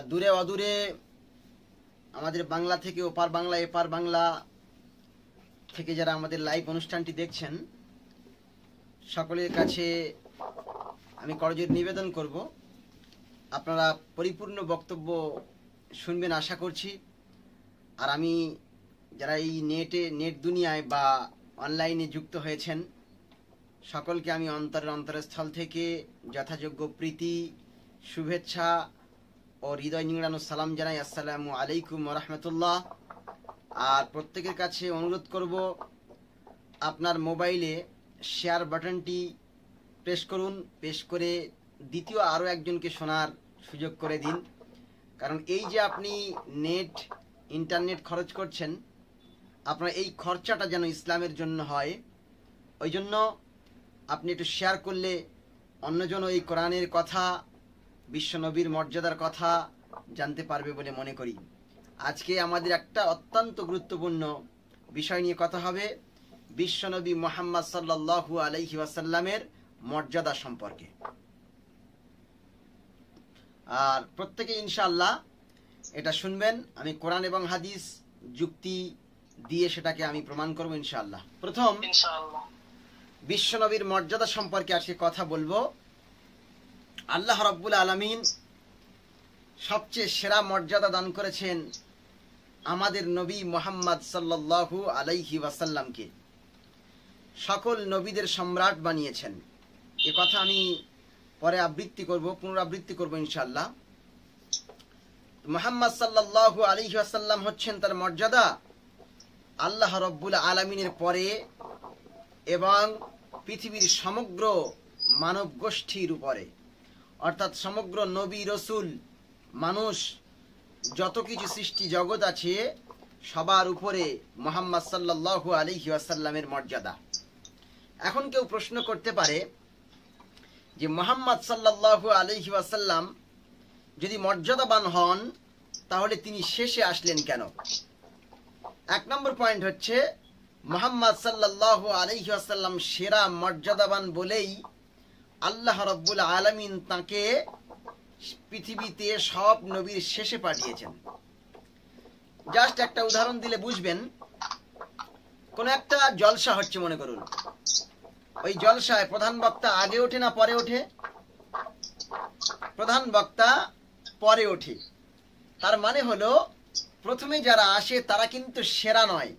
দূরে অদূরে আমাদের বাংলা থেকে ওপার বাংলা এপার বাংলা থেকে যারা আমাদের লাইভ অনুষ্ঠানটি দেখছেন, সকলের কাছে আমি করজোড়ে নিবেদন করব, আপনারা পরিপূর্ণ বক্তব্য শুনবেন আশা করছি। আর আমি যারা এই নেট দুনিয়ায় বা অনলাইনে যুক্ত হয়েছেন, সকলকে আমি অন্তরের স্থল থেকে যথাযোগ্য প্রীতি, শুভেচ্ছা ও হৃদয় নিংড়ানো সালাম জানাই। আসসালামু আলাইকুম ওয়া রাহমাতুল্লাহ। আর প্রত্যেকের কাছে অনুরোধ করব, আপনার মোবাইলে শেয়ার বাটনটি প্রেস করুন, প্রেস করে দ্বিতীয় আরও একজনকে শোনার সুযোগ করে দিন। কারণ এই যে আপনি ইন্টারনেট খরচ করছেন, আপনার এই খরচাটা যেন ইসলামের জন্য হয়, ওই জন্য আপনি একটু শেয়ার করলে অন্যজন এই কোরআনের কথা, বিশ্বনবীর মর্যাদার কথা জানতে পারবে বলে মনে করি। আজকে আমাদের একটা অত্যন্ত গুরুত্বপূর্ণ বিষয় নিয়ে কথা হবে, বিশ্বনবী মুহাম্মদ সাল্লাল্লাহু আলাইহি ওয়াসাল্লামের মর্যাদা সম্পর্কে। আর প্রত্যেকে ইনশাআল্লাহ এটা শুনবেন। আমি কোরআন এবং হাদিস যুক্তি দিয়ে সেটাকে আমি প্রমাণ করব ইনশাআল্লাহ। প্রথম বিশ্বনবীর মর্যাদা সম্পর্কে আজকে কথা বলবো। আল্লাহ রাব্বুল আলামিন সবচেয়ে সেরা মর্যাদা দান করেছেন আমাদের নবী মুহাম্মদ সাল্লাল্লাহু আলাইহি ওয়াসাল্লামকে। সকল নবীদের সম্রাট বানিয়েছেন। এ কথা আমি পরে পুনরাবৃত্তি করব ইনশাআল্লাহ। মুহাম্মদ সাল্লাল্লাহু আলাইহি ওয়াসাল্লাম হচ্ছেন তার মর্যাদা আল্লাহ রাব্বুল আলামিনের পরে এবং পৃথিবীর সমগ্র মানব গোষ্ঠীর উপরে, অর্থাৎ সমগ্র নবী, রসুল, মানুষ, যত কিছু সৃষ্টি জগৎ আছে সবার উপরে মুহাম্মদ সাল্লাল্লাহু আলাইহি ওয়াসাল্লামের মর্যাদা। এখন কেউ প্রশ্ন করতে পারে যে মুহাম্মদ সাল্লাল্লাহু আলাইহি ওয়াসাল্লাম যদি মর্যাদাবান হন তাহলে তিনি শেষে আসলেন কেন? এক নম্বর পয়েন্ট হচ্ছে, মুহাম্মদ সাল্লাল্লাহু আলাইহি ওয়াসাল্লাম সেরা মর্যাদাবান বলেই আল্লাহ রাব্বুল আলামিন তাকে পৃথিবীতে সব নবীর শেষে পাঠিয়েছেন। জাস্ট একটা উদাহরণ দিলে বুঝবেন। কোন একটা জলসা হচ্ছে মনে করুন, ওই জলসায় প্রধান বক্তা আগে ওঠে না পরে ওঠে? প্রধান বক্তা পরে ওঠে। তার মানে হলো প্রথমে যারা আসে তারা কিন্তু সেরা নয়,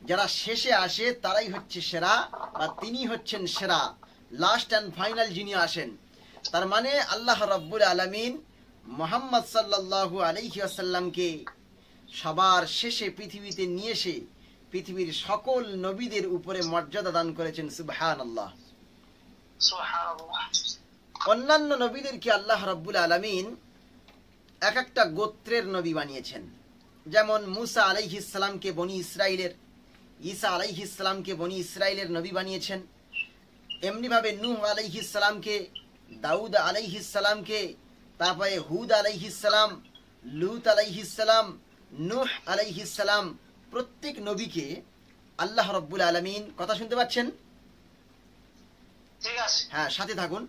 যারা শেষে আসে তারাই হচ্ছে সেরা, বা তিনি হচ্ছেন সেরা, লাস্ট অ্যান্ড ফাইনাল যিনি আসেন। তার মানে আল্লাহ রাব্বুল আলামিন মুহাম্মদ সাল্লাল্লাহু আলাইহি ওয়াসাল্লামকে সবার শেষে পৃথিবীতে নিয়ে এসে পৃথিবীর সকল নবীদের উপরে মর্যাদা দান করেছেন। সুবহানাল্লাহ, সুবহানাল্লাহ। অন্যান্য নবীদেরকে আল্লাহ রাব্বুল আলামিন এক একটা গোত্রের নবী বানিয়েছেন। যেমন মুসা আলাইহিস সালামকে বনি ইসরাইলের, ঈসা আলাইহিস সালামকে বনি ইসরাইলের নবী বানিয়েছেন। এমনিভাবে নূহ আলাইহিস সালামকে, দাউদ আলাইহিস সালামকে, তারপরে হুদ আলাইহিস সালাম, লূত আলাইহিস সালাম, নূহ আলাইহিস সালাম, প্রত্যেক নবীকে আল্লাহ রাব্বুল আলামিন, কথা শুনতে পাচ্ছেন? ঠিক আছে, হ্যাঁ সাথে থাকুন।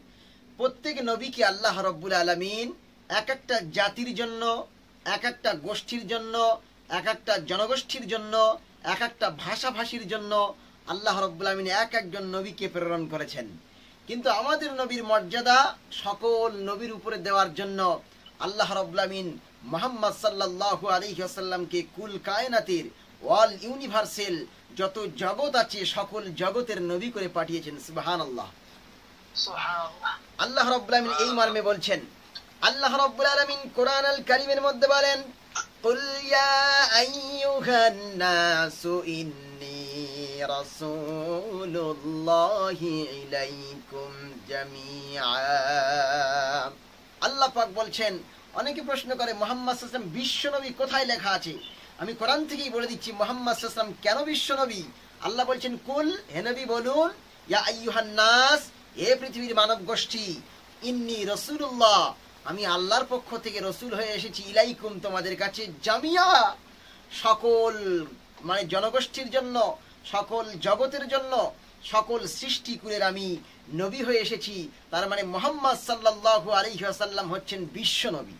প্রত্যেক নবীকে আল্লাহ রাব্বুল আলামিন এক একটা জাতির জন্য, এক একটা গোষ্ঠীর জন্য, এক একটা জনগোষ্ঠীর জন্য, এক একটা ভাষাভাষীর জন্য আল্লাহ রাব্বুল আলামিন এক একজন নবীকে প্রেরণ করেছেন। কিন্তু আমাদের নবীর মর্যাদা সকল নবীর উপরে দেওয়ার জন্য আল্লাহ রাব্বুল আলামিন মুহাম্মদ সাল্লাল্লাহু আলাইহি ওয়াসাল্লামকে কুল কায়নাতের, ওয়াল ইউনিভার্সাল যত জগৎ আছে সকল জগতের নবী করে পাঠিয়েছেন। সুবহানাল্লাহ, সুবহানাল্লাহ। আল্লাহ রাব্বুল আলামিন এই মর্মে বলছেন, আল্লাহ রাব্বুল আলামিন কোরআন আল কারীমের মধ্যে বলেন, কুল ইয়া আইয়ুহান নাসু ইন্নী রাসূলুল্লাহি ইলাইকুম জামিআ। আল্লাহ পাক বলছেন, অনেকে প্রশ্ন করে মুহাম্মদ সাল্লাল্লাহু আলাইহি ওয়াসাল্লাম বিশ্বনবী কোথায় লেখা আছে? আমি কোরআন থেকেই বলে দিচ্ছি মুহাম্মদ সাল্লাল্লাহু আলাইহি ওয়াসাল্লাম কেন বিশ্বনবী। আল্লাহ বলছেন, কুল, হে নবী বলুন, ইয়া আইয়ুহান নাস, হে পৃথিবীর মানব গোষ্ঠী, ইন্নী রাসূলুল্লাহ, আমি আল্লাহর পক্ষ থেকে রসুল হয়ে এসেছি, ইলাইকুম, তোমাদের কাছে, জামিয়া, সকল মানে জনগোষ্ঠীর জন্য, সকল জগতের জন্য, সকল সৃষ্টিকুলের আমি নবী হয়ে এসেছি। তার মানে মুহাম্মদ সাল্লাল্লাহু আলাইহি ওয়াসাল্লাম হচ্ছেন বিশ্ব নবী।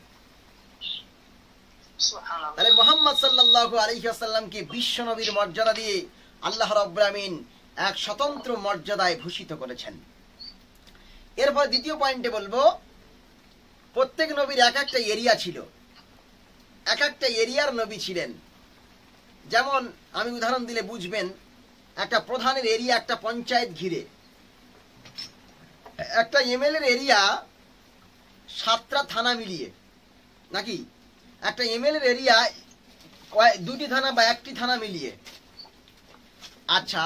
তাহলে মুহাম্মদ সাল্লাল্লাহু আলাইহি ওয়াসাল্লামকে বিশ্ব নবীর মর্যাদা দিয়ে আল্লাহ রাব্বুল আমিন এক স্বতন্ত্র মর্যাদায় ভূষিত করেছেন। এরপর দ্বিতীয় পয়েন্টে বলবো, প্রত্যেক নবীর এক একটা এরিয়া ছিল, এক একটা এরিয়ার নবী ছিলেন। যেমন আমি উদাহরণ দিলে বুঝবেন, একটা প্রধানের এরিয়া একটা পঞ্চায়েত ঘিরে, একটা এমএলএ এর এরিয়া 7টা থানা মিলিয়ে, নাকি একটা এমএলএ এর এরিয়া 2টি থানা বা 1টি থানা মিলিয়ে। আচ্ছা,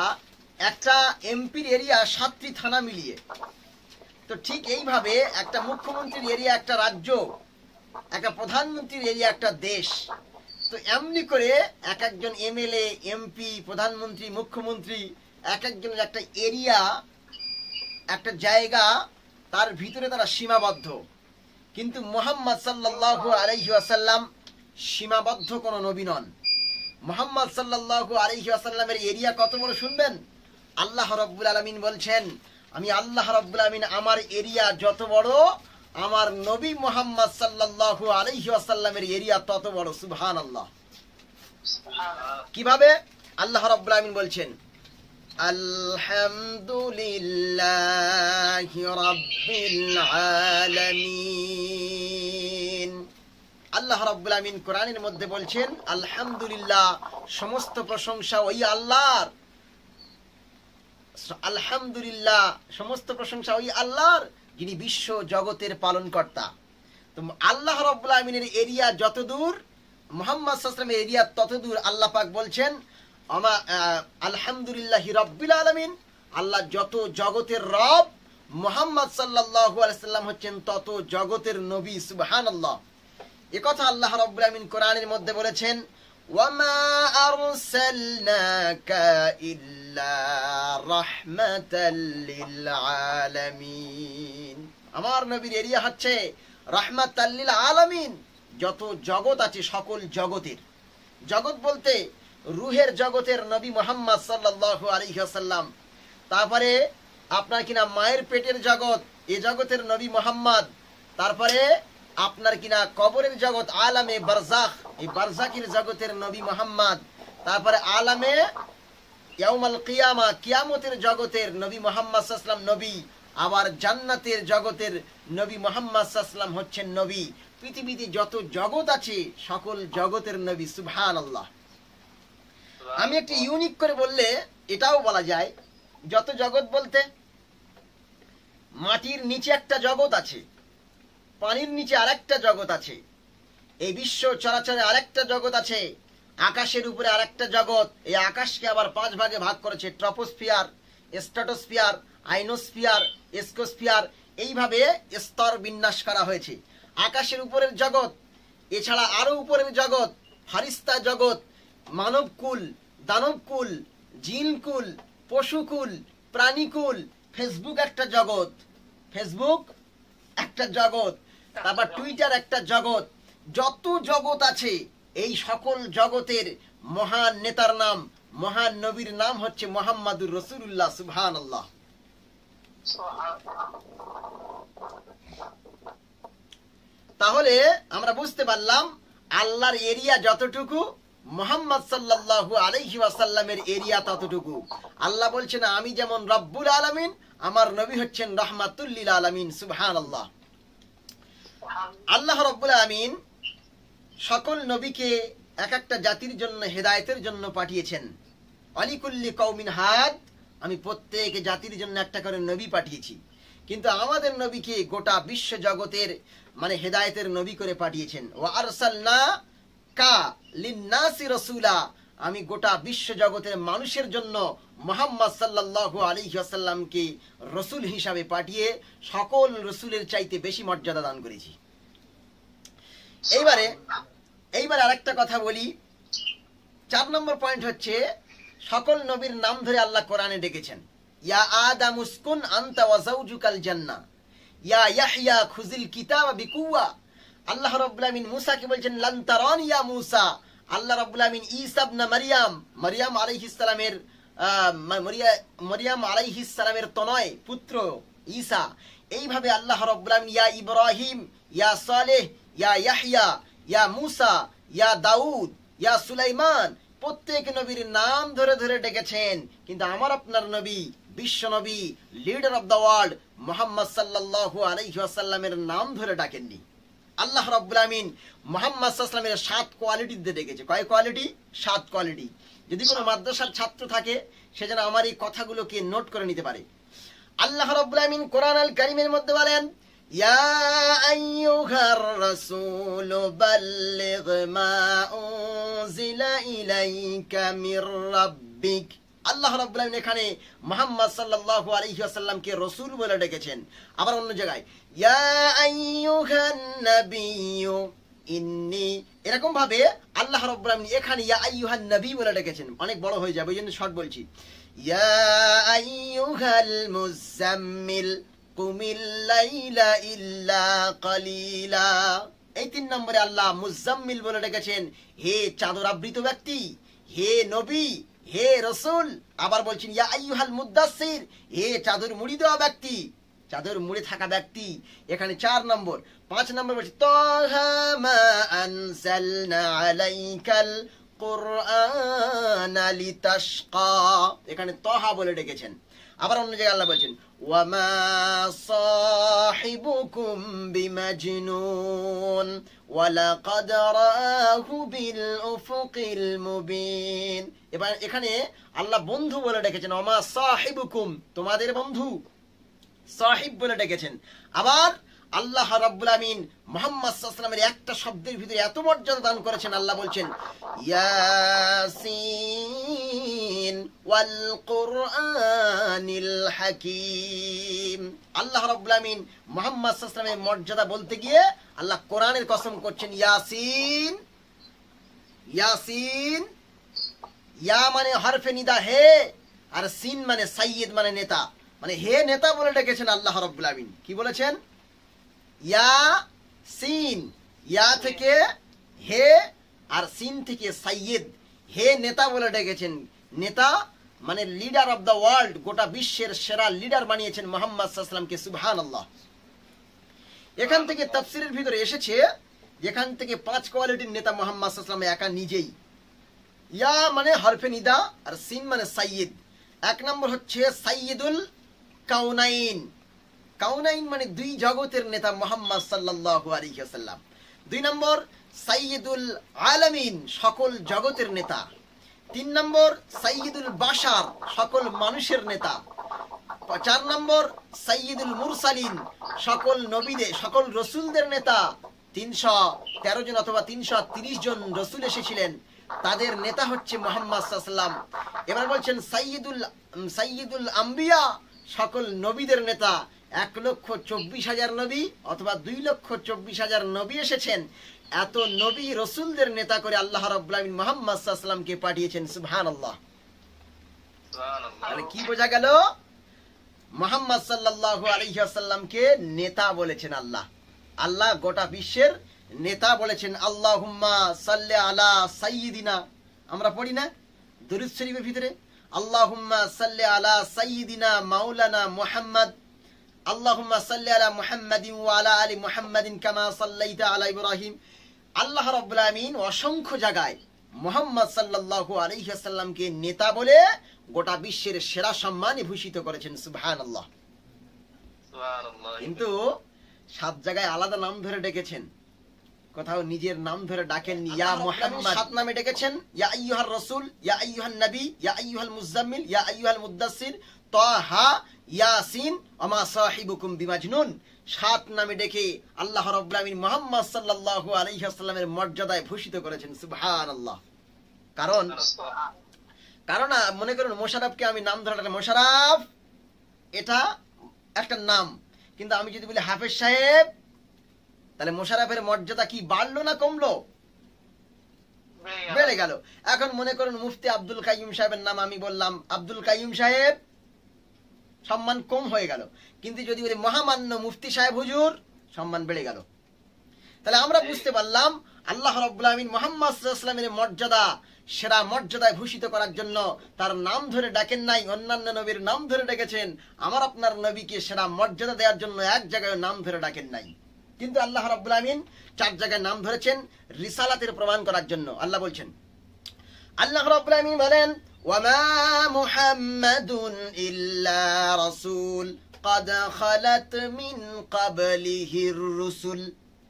একটা এমপির এরিয়া 7টি থানা মিলিয়ে। তো ঠিক এইভাবে একটা মুখ্যমন্ত্রীর এরিয়া একটা রাজ্য, একটা প্রধানমন্ত্রীর এরিয়া একটা দেশ। তো এমনি করে এক একজন এমএলএ, এমপি, প্রধানমন্ত্রী, মুখ্যমন্ত্রী এক একজনের একটা এরিয়া, একটা জায়গা, তার ভিতরে তারা সীমাবদ্ধ। কিন্তু মুহাম্মদ সাল্লাল্লাহু আলাইহি ওয়াসাল্লাম সীমাবদ্ধ কোনো নবী নন। মুহাম্মদ সাল্লাল্লাহু আলাইহি ওয়াসাল্লামের এরিয়া কত বড় শুনবেন? আল্লাহ রাব্বুল আলামিন বলছেন, আমি আল্লাহ রাব্বুল আলামিন আমার এরিয়া যত বড়, আমার নবী মুহাম্মদ সাল্লাল্লাহু আলাইহি ওয়াসাল্লামের এরিয়া তত বড়। সুবহানাল্লাহ। কিভাবে? আল্লাহ রাব্বুল আলামিন বলছেন, আলহামদুলিল্লাহি রাব্বিল আলামিন। আল্লাহ রাব্বুল আলামিন কোরআনের মধ্যে বলছেন, আলহামদুলিল্লাহ, সমস্ত প্রশংসা ওই আল্লাহর। আলহামদুলিল্লাহ, সমস্ত প্রশংসা ওই আল্লাহর যিনি বিশ্ব জগতের পালনকর্তা। তো আল্লাহ রাব্বুল আলামিনের এরিয়া যত দূর, মুহাম্মদ সাল্লাল্লাহু আলাইহি ওয়াসাল্লামের এরিয়া তত দূর। আল্লাহ পাক বলছেন, আলহামদুলিল্লাহি রাব্বিল আলামিন, আল্লাহ যত জগতের রব, মুহাম্মদ সাল্লাল্লাহু আলাইহি ওয়াসাল্লাম হচ্ছেন তত জগতের নবী। সুবহানাল্লাহ। একথা আল্লাহ রাব্বুল আলামিন কোরআনের মধ্যে বলেছেন, ওয়ামা আরসালনাকা ইল্লা রাহমাতাল লিল আলামিন। আমার নবীর এরিয়া হচ্ছে রাহমাতাল লিল আলামিন, যত জগৎ আছে সকল জগতের। জগৎ বলতে রুহের জগতের নবী মুহাম্মদ সাল্লাল্লাহু আলাইহি ওয়াসাল্লাম। তারপরে আপনার কিনা মায়ের পেটের জগৎ, এ জগতের নবী মুহাম্মদ। তারপরে আপনার কিনা কবরের জগৎ, আলামে বারজাখ, এই বারজাখের জগতের নবী মুহাম্মদ। তারপরে আলামে ইয়াউমাল কিয়ামা, কিয়ামতের জগতের নবী মুহাম্মদ সাল্লাল্লাহু আলাইহি ওয়াসাল্লাম নবী। আবার জান্নাতের জগতের নবী মুহাম্মদ সাল্লাল্লাহু আলাইহি ওয়াসাল্লাম হচ্ছেন নবী। পৃথিবীতে যত জগৎ আছে সকল জগতের নবী। সুবহানাল্লাহ। আমি একটু ইউনিক করে বললে এটাও বলা যায়, যত জগৎ বলতে মাটির নিচে একটা জগৎ আছে, পানির নিচে আরেকটা জগৎ আছে, এই বিশ্ব চরাচরে আরেকটা জগৎ আছে, আকাশের উপরে আরেকটা জগৎ। এই আকাশকে আবার 5 ভাগে ভাগ করেছে, ট্রপোস্ফিয়ার, স্ট্র্যাটোস্ফিয়ার, আইনোস্ফিয়ার, এসকোস্ফিয়ার। এইভাবে স্তর বিন্যাস করা হয়েছে। আকাশের উপরের জগৎ, এছাড়া আরো উপরের জগৎ, ফারিস্তা জগৎ, মানবকুল, দানবকুল, জিনকুল, পশুকুল, প্রাণীকুল। ফেসবুক একটা জগৎ, ফেসবুক একটা জগৎ। তারপর টুইটার একটা জগৎ। যত জগৎ আছে এই সকল জগতের মহান নেতার নাম, মহান নবীর নাম হচ্ছে মুহাম্মাদুর রাসূলুল্লাহ। সুবহানাল্লাহ। তাহলে আমরা বুঝতে পারলাম আল্লাহর এরিয়া যতটুকু, মুহাম্মদ সাল্লাল্লাহু আলাইহি ওয়াসাল্লামের এরিয়া ততটুকু। আল্লাহ বলছেন, আমি যেমন রব্বুল আলামিন, আমার নবী হচ্ছেন রাহমাতুল লিল আলামিন। সুবহানাল্লাহ। আল্লাহ রাব্বুল আলামিন সকল নবীকে এক একটা জাতির জন্য হেদায়েতের জন্য পাঠিয়েছেন। আলিকুল্লি কওমিন হাদ, আমি প্রত্যেক জাতির জন্য একটা করে নবী পাঠিয়েছি। কিন্তু আমাদের নবীকে গোটা বিশ্ব জগতের মানে হেদায়েতের নবী করে পাঠিয়েছেন। ওয়া আরসালনা কা লিন্নাসি রাসূলা, আমি গোটা বিশ্ব জগতের মানুষের জন্য মুহাম্মদ সাল্লাল্লাহু আলাইহি ওয়াসাল্লামকে রাসূল হিসাবে পাঠিয়ে সকল রাসূলের চাইতে বেশি মর্যাদা দান করেছি। এইবারে আরেকটা কথা বলি। 4 নম্বর পয়েন্ট হচ্ছে, সকল নবীর নাম ধরে আল্লাহ কোরআনে ডেকেছেন। ইয়া আদম উসকুন আনতা ওয়া যাওজুকাল জান্নাহ, ইয়া ইয়াহইয়া খুযিল কিতাবা বিকুওয়া। আল্লাহ রাব্বুল আলামিন মুসাকে বলছেন, লান তারানি ইয়া মুসা। আল্লাহ রাব্বুল আলামিন ঈসা ইবনে মারইয়াম আলাইহিস সালামের মারইয়াম আলাইহিস সালামের তনয় পুত্র ঈসা। এইভাবে আল্লাহ রাব্বুল আলামিন ইয়া ইব্রাহিম, ইয়া সালেহ, ইয়া ইয়াহইয়া, ইয়া মুসা, ইয়া দাউদ, ইয়া সুলাইমান, প্রত্যেক নবীর নাম ধরে ধরে ডেকেছেন। কিন্তু আমার আপনার নবী, বিশ্ব নবী, leader of the world Muhammad সাল্লাল্লাহু আলাইহি ওয়াসাল্লামের নাম ধরে ডাকেননি। আল্লাহ রাব্বুল আমিন মুহাম্মদ সাল্লাল্লাহু আলাইহি ওয়াসাল্লামের 7 কোয়ালিটি দিয়ে ডেকেছে। কয় কোয়ালিটি? 7 কোয়ালিটি। যদি কোনো মাদ্রাসার ছাত্র থাকে সে যেন আমার এই কথাগুলোকে নোট করে নিতে পারে। আল্লাহ রাব্বুল আমিন কোরআন আল কারীমের মধ্যে বলেন, ইয়া আইয়ুহার রাসূল বাল্লিগ মা উনজিলা ইলাইকা মির রাব্বিক। আল্লাহ রাব্বুল আমিন এখানে মুহাম্মদ সাল্লাল্লাহু আলাইহি ওয়াসাল্লামকে রাসূল বলে ডেকেছেন। আবার অন্য জায়গায় ইয়া আইয়ুহান নাবিয়্যু ইন্নী, এরকম ভাবে আল্লাহ রাব্বুল আমিন এখানে ইয়া আইয়ুহান নবী বলে ডেকেছেন। অনেক বড় হয়ে যাবে, ওইজন্য শর্ট বলছি। ইয়া আইয়ুহাল মুযাম্মিল কুমিল লাইলা ইল্লা কালিলা। এই 3 নম্বরে আল্লাহ মুযাম্মিল বলে ডেকেছেন, হে চাদর আবৃত ব্যক্তি, হে নবী, হে রাসূল। আবার বলছেন ইয়া আইয়ুহাল মুদাসসির, হে চাদর মুড়ি দেওয়া ব্যক্তি, চাদর মুড়ে থাকা ব্যক্তি। এখানে 4 নম্বর। 5 নম্বর বলছি তাহা মা আনজালনা আলাইকাল কুরআনা লিতাশকা। এখানে তাহা বলে ডেকেছেন। আবার অন্য জায়গায় আল্লাহ বলছেন ওয়ামা সাহিবুকুম বিমাজনুন ওয়ালাকাদ রাআহু বিল উফুকিল মুবিন। এবার এখানে আল্লাহ বন্ধু বলে ডেকেছেন, ওয়ামা সাহিবুকুম, তোমাদের বন্ধু, সাহিব বলে ডেকেছেন। আবার আল্লাহ রাব্বুল আমিন মুহাম্মদ সাল্লাল্লাহু আলাইহি ওয়াসাল্লামের একটা শব্দের ভিতরে এত মর্যাদা দান করেছেন। আল্লাহ বলছেন ইয়াসিন ওয়াল কুরআনিল হাকীম। আল্লাহ রাব্বুল আমিন মুহাম্মদ সাল্লাল্লাহু আলাইহি ওয়াসাল্লামের মর্যাদা বলতে গিয়ে আল্লাহ কোরআনের কসম করছেন ইয়াসিন। ইয়াসিন, ইয়া মানে হরফে নিদা হে, আর সিন মানে সাইয়্যিদ মানে নেতা, মানে হে নেতা বলে ডেকেছেন আল্লাহ রাব্বুল আমিন। কি বলেছেন? ইয়া সিন, ইয়া থেকে হে আর সিন থেকে সাইয়্যিদ, হে নেতা বলে ডেকেছেন। নেতা মানে লিডার অফ দ্য ওয়ার্ল্ড, গোটা বিশ্বের সেরা লিডার বানিয়েছেন মুহাম্মদ সাল্লাল্লাহু আলাইহি ওয়াসাল্লামকে। সুবহানাল্লাহ। এখান থেকে তাফসীরের ভিতরে এসেছে যেখান থেকে 5 কোয়ালিটির নেতা মুহাম্মদ সাল্লাল্লাহু আলাইহি ওয়াসাল্লাম একা নিজেই। ইয়া মানে হরফে নিদা আর সিন মানে সাইয়্যিদ। 1 নম্বর হচ্ছে সাইয়্যিদুল কাউনাইন। কাউনাইন মানে 2 জগতের নেতা মুহাম্মদ সাল্লাল্লাহু আলাইহি ওয়াসাল্লাম। 2 নম্বর সাইয়্যিদুল আলামিন, সকল জগতের নেতা। 3 নম্বর সাইয়্যিদুল বাশার, সকল মানুষের নেতা। 4 নম্বর সাইয়্যিদুল মুরসালিন, সকল নবীদের, সকল রাসূলদের নেতা। 313 জন অথবা 330 জন রাসূল এসেছিলেন, তাদের নেতা হচ্ছে মুহাম্মদ সাল্লাল্লাহু আলাইহি ওয়াসাল্লাম। এবার বলছেন সাইয়্যিদুল আম্বিয়া, সকল নবীদের নেতা। 1,24,000 নবী অথবা 2,24,000 নবী এসেছেন। এত নবী রাসূলদের নেতা করে আল্লাহ রাব্বুল আমিন মুহাম্মদ সাল্লাল্লাহু আলাইহি ওয়াসাল্লামকে পাঠিয়েছেন। সুবহানাল্লাহ। তাহলে কি বোঝা গেল? মুহাম্মদ সাল্লাল্লাহু আলাইহি ওয়াসাল্লামকে নেতা বলেছেন আল্লাহ। আল্লাহ গোটা বিশ্বের নেতা বলেছেন। আল্লাহুম্মা সাল্লি আলা সাইয়্যিদিনা, আমরা পড়ি না দুরূদ শরীফের ভিতরে, আল্লাহুম্মা সাল্লি আলা সাইয়্যিদিনা মাওলানা মুহাম্মদ, আল্লাহুম্মা সাল্লি আলা মুহাম্মাদিন ওয়া আলা আলি মুহাম্মাদিন কামা সাল্লাইতা আলা ইব্রাহিম। আল্লাহ রাব্বুল আমিন অসংখ্য জায়গায় মুহাম্মদ সাল্লাল্লাহু আলাইহি ওয়াসাল্লামকে নেতা বলে গোটা বিশ্বের সেরা সম্মানে ভূষিত করেছেন। সুবহানাল্লাহ। কিন্তু 7 জায়গায় আলাদা নাম ধরে ডেকেছেন, কোথাও নিজের নাম ধরে ডাকেননি। ইয়া মুহাম্মদ 7 নামে ডেকেছেন। ইয়া আইয়ুহার রাসূল, ইয়া আইয়ুহান নবী, ইয়া আইয়ুহাল মুযাম্মিল, ইয়া আইয়ুহাল মুদাসসির, তাহা, ইয়াসিন, ওমা সাহিবুকুম বিমাজনুন। 7 নামে ডেকে আল্লাহ রাব্বুল আমিন মুহাম্মদ সাল্লাল্লাহু আলাইহি ওয়াসাল্লামের মর্যাদায় ভূষিত করেছেন। সুবহানাল্লাহ। কারণ মনে করুন মোশাররফকে আমি নাম ধরে ডাকলাম, মোশাররফ, এটা একটা নাম। কিন্তু আমি যদি বলি হাফেজ সাহেব, তাহলে মোশাররফের মর্যাদা কি বাড়লো না কমলো? বেড়ে গেল। এখন মনে করুন মুফতি আব্দুল কাইয়ুম সাহেবের নাম আমি বললাম আব্দুল কাইয়ুম সাহেব, সম্মান কম হয়ে গেল। কিন্তু যদি বলি মহামান্য মুফতি সাহেব হুজুর, সম্মান বেড়ে গেল। তাহলে আমরা বুঝতে পারলাম আল্লাহ রাব্বুল আমিন মুহাম্মদ সাল্লাল্লাহু আলাইহি ওয়াসাল্লামের মর্যাদা সেরা মর্যাদায় ভূষিত করার জন্য তার নাম ধরে ডাকেন নাই, অন্যান্য নবীর নাম ধরে ডেকেছেন। আমার আপনার নবীকে সেরা মর্যাদা দেওয়ার জন্য এক জায়গায় নাম ধরে ডাকেন নাই। কিন্তু আল্লাহ রাব্বুল আমিন 4 জায়গায় নাম ধরেছেন রিসালাতের প্রমাণ করার জন্য। আল্লাহ বলছেন, আল্লাহ রাব্বুল আমিন বলেন, ওয়ামা মুহাম্মাদুন ইল্লা রাসূল قد خلت من قبله الرسل।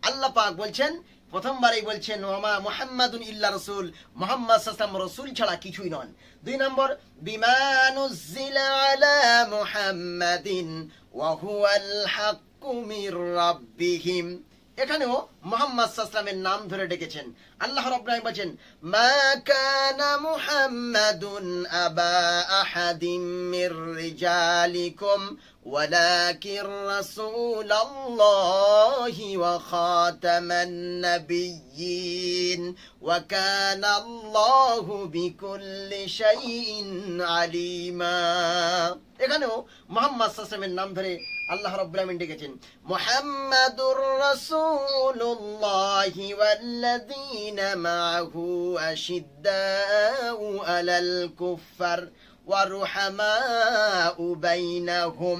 আল্লাহ পাক বলছেন, প্রথমবারই বলছেন ওয়ামা মুহাম্মাদুন ইল্লা রাসূল, মুহাম্মদ সাল্লাল্লাহু আলাইহি ওয়াসাল্লাম রাসূল ছাড়া কিছুই নন। 2 নম্বর, বিমা নুজিলা আলা মুহাম্মাদিন ওয়া হুয়াল হাক্কু মির রাব্বিহিম। এখানেও মুহাম্মদ সাল্লাল্লাহু আলাইহি ওয়াসাল্লামের নাম ধরে ডেকেছেন। আল্লাহ রাব্বুল আলামিন বলেন, মা কানা মুহাম্মাদুন আবা আহাদিম মির রিজালিকুম ولكن رسول الله وخاتم النبيين وكان الله بكل شيء عليما। এখানেও মুহাম্মদ সাল্লাল্লাহু আলাইহি ওয়াসাল্লামের নাম ধরে আল্লাহ রাব্বুল আমিন ডেকেছেন, মুহাম্মাদুর রাসূলুল্লাহি ওয়াল্লাযীনা মাআহু আশিদ্দাউ আলাল কুফার ওয়া রুহামাউ বাইনাহুম।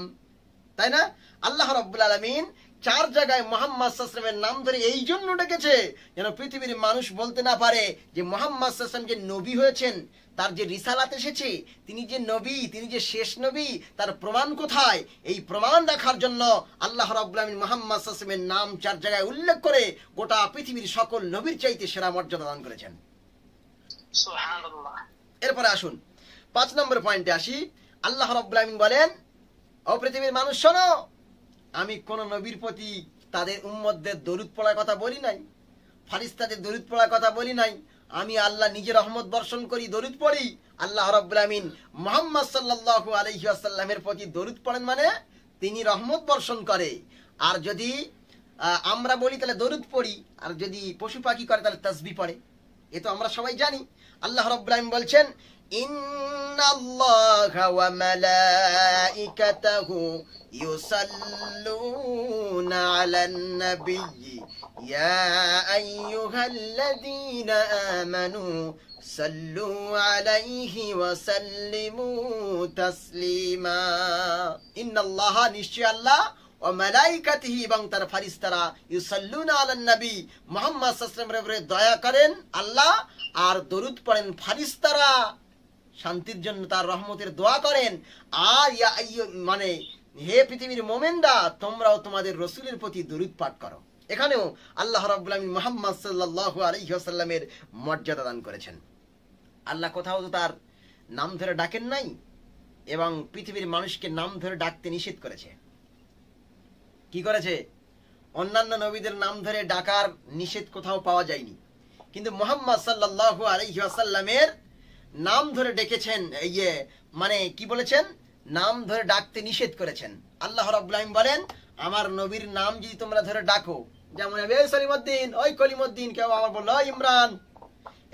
তাই না? আল্লাহ রাব্বুল আলামিন 4 জায়গায় মুহাম্মদ সাল্লাল্লাহু আলাইহি ওয়াসাল্লামের নাম ধরে এই জন্য ডেকেছে যেন পৃথিবীর মানুষ বলতে না পারে যে মুহাম্মদ সাল্লাল্লাহু আলাইহি ওয়াসাল্লাম যে নবী হয়েছেন, তার যে রিসালাত এসেছে, তিনি যে নবী, তিনি যে শেষ নবী, তার প্রমাণ কোথায়? এই প্রমাণ দেখার জন্য আল্লাহ রাব্বুল আমিন মুহাম্মদ সাল্লাল্লাহু আলাইহি ওয়াসাল্লামের নাম 4 জায়গায় উল্লেখ করে গোটা পৃথিবীর সকল নবীর চাইতে সেরা মর্যাদা দান করেছেন। সুবহানাল্লাহ। এরপরে আসুন 5 নম্বর পয়েন্টে আসি। আল্লাহ রাব্বুল আমিন বলেন, ও পৃথিবীর মানুষ শোনো, আমি কোন নবীর প্রতি তাদের উম্মতদের দরুদ পড়ার কথা বলি নাই, ফারিস্তাদের দরুদ পড়ার কথা বলি নাই। আমি আল্লাহ নিজে রহমত বর্ষণ করি, দরুদ পড়ি। আল্লাহ রাব্বুল আমিন মুহাম্মদ সাল্লাল্লাহু আলাইহি ওয়াসাল্লামের প্রতি দরুদ পড়েন মানে তিনি রহমত বর্ষণ করে। আর যদি আমরা বলি তাহলে দরুদ পড়ি, আর যদি পশু পাখি করে তাহলে তাসবিহ পড়ে। এ তো আমরা সবাই জানি। আল্লাহ রাব্বুল আমিন বলছেন, ইন্নাল্লাহা ওয়া মালাইকাতাহু ইউসাল্লুনা আলান নাবিয়্যি ইয়া আইয়ুহাল্লাযীনা আমানু সাল্লু আলাইহি ওয়া সাল্লিমু তাসলিমা। ইন্নাল্লাহা, নিশ্চয় আল্লাহ, ও মালাইকাতিহি, এবং তার ফেরেশতারা, ইউসাল্লুনা আলান নবী, মুহাম্মদ সাল্লাল্লাহু আলাইহি ওয়াসাল্লামের উপরে দয়া করেন আল্লাহ, আর দরুদ পড়েন ফেরেশতারা, শান্তির জন্য তার রহমতের দোয়া করেন। আর মানে হে পৃথিবীর মুমিনরা, তোমরাও তোমাদের রাসূলের প্রতি দরুদ পাঠ করো। এখানেও আল্লাহ রাব্বুল আমিন মুহাম্মদ সাল্লাল্লাহু আলাইহি ওয়াসাল্লামের মর্যাদা দান করেছেন। আল্লাহ কোথাও তো তার নাম ধরে ডাকেন নাই, এবং পৃথিবীর মানুষকে নাম ধরে ডাকতে নিষেধ করেছে। কি করেছে? অন্যান্য নবীদের নাম ধরে ডাকার নিষেধ কোথাও পাওয়া যায়নি, কিন্তু মুহাম্মদ সাল্লাল্লাহু আলাইহি ওয়াসাল্লামের নাম ধরে ডেকেছেন। মানে কি বলেছেন? নাম ধরে ডাকতে নিষেধ করেছেন। আল্লাহ রাব্বুল আমিন বলেন, আমার নবীর নাম যদি তোমরা ধরে ডাকো, যেমন সলিমউদ্দিন, ওই কলিমউদ্দিন, কেউ আবার বলল ইমরান,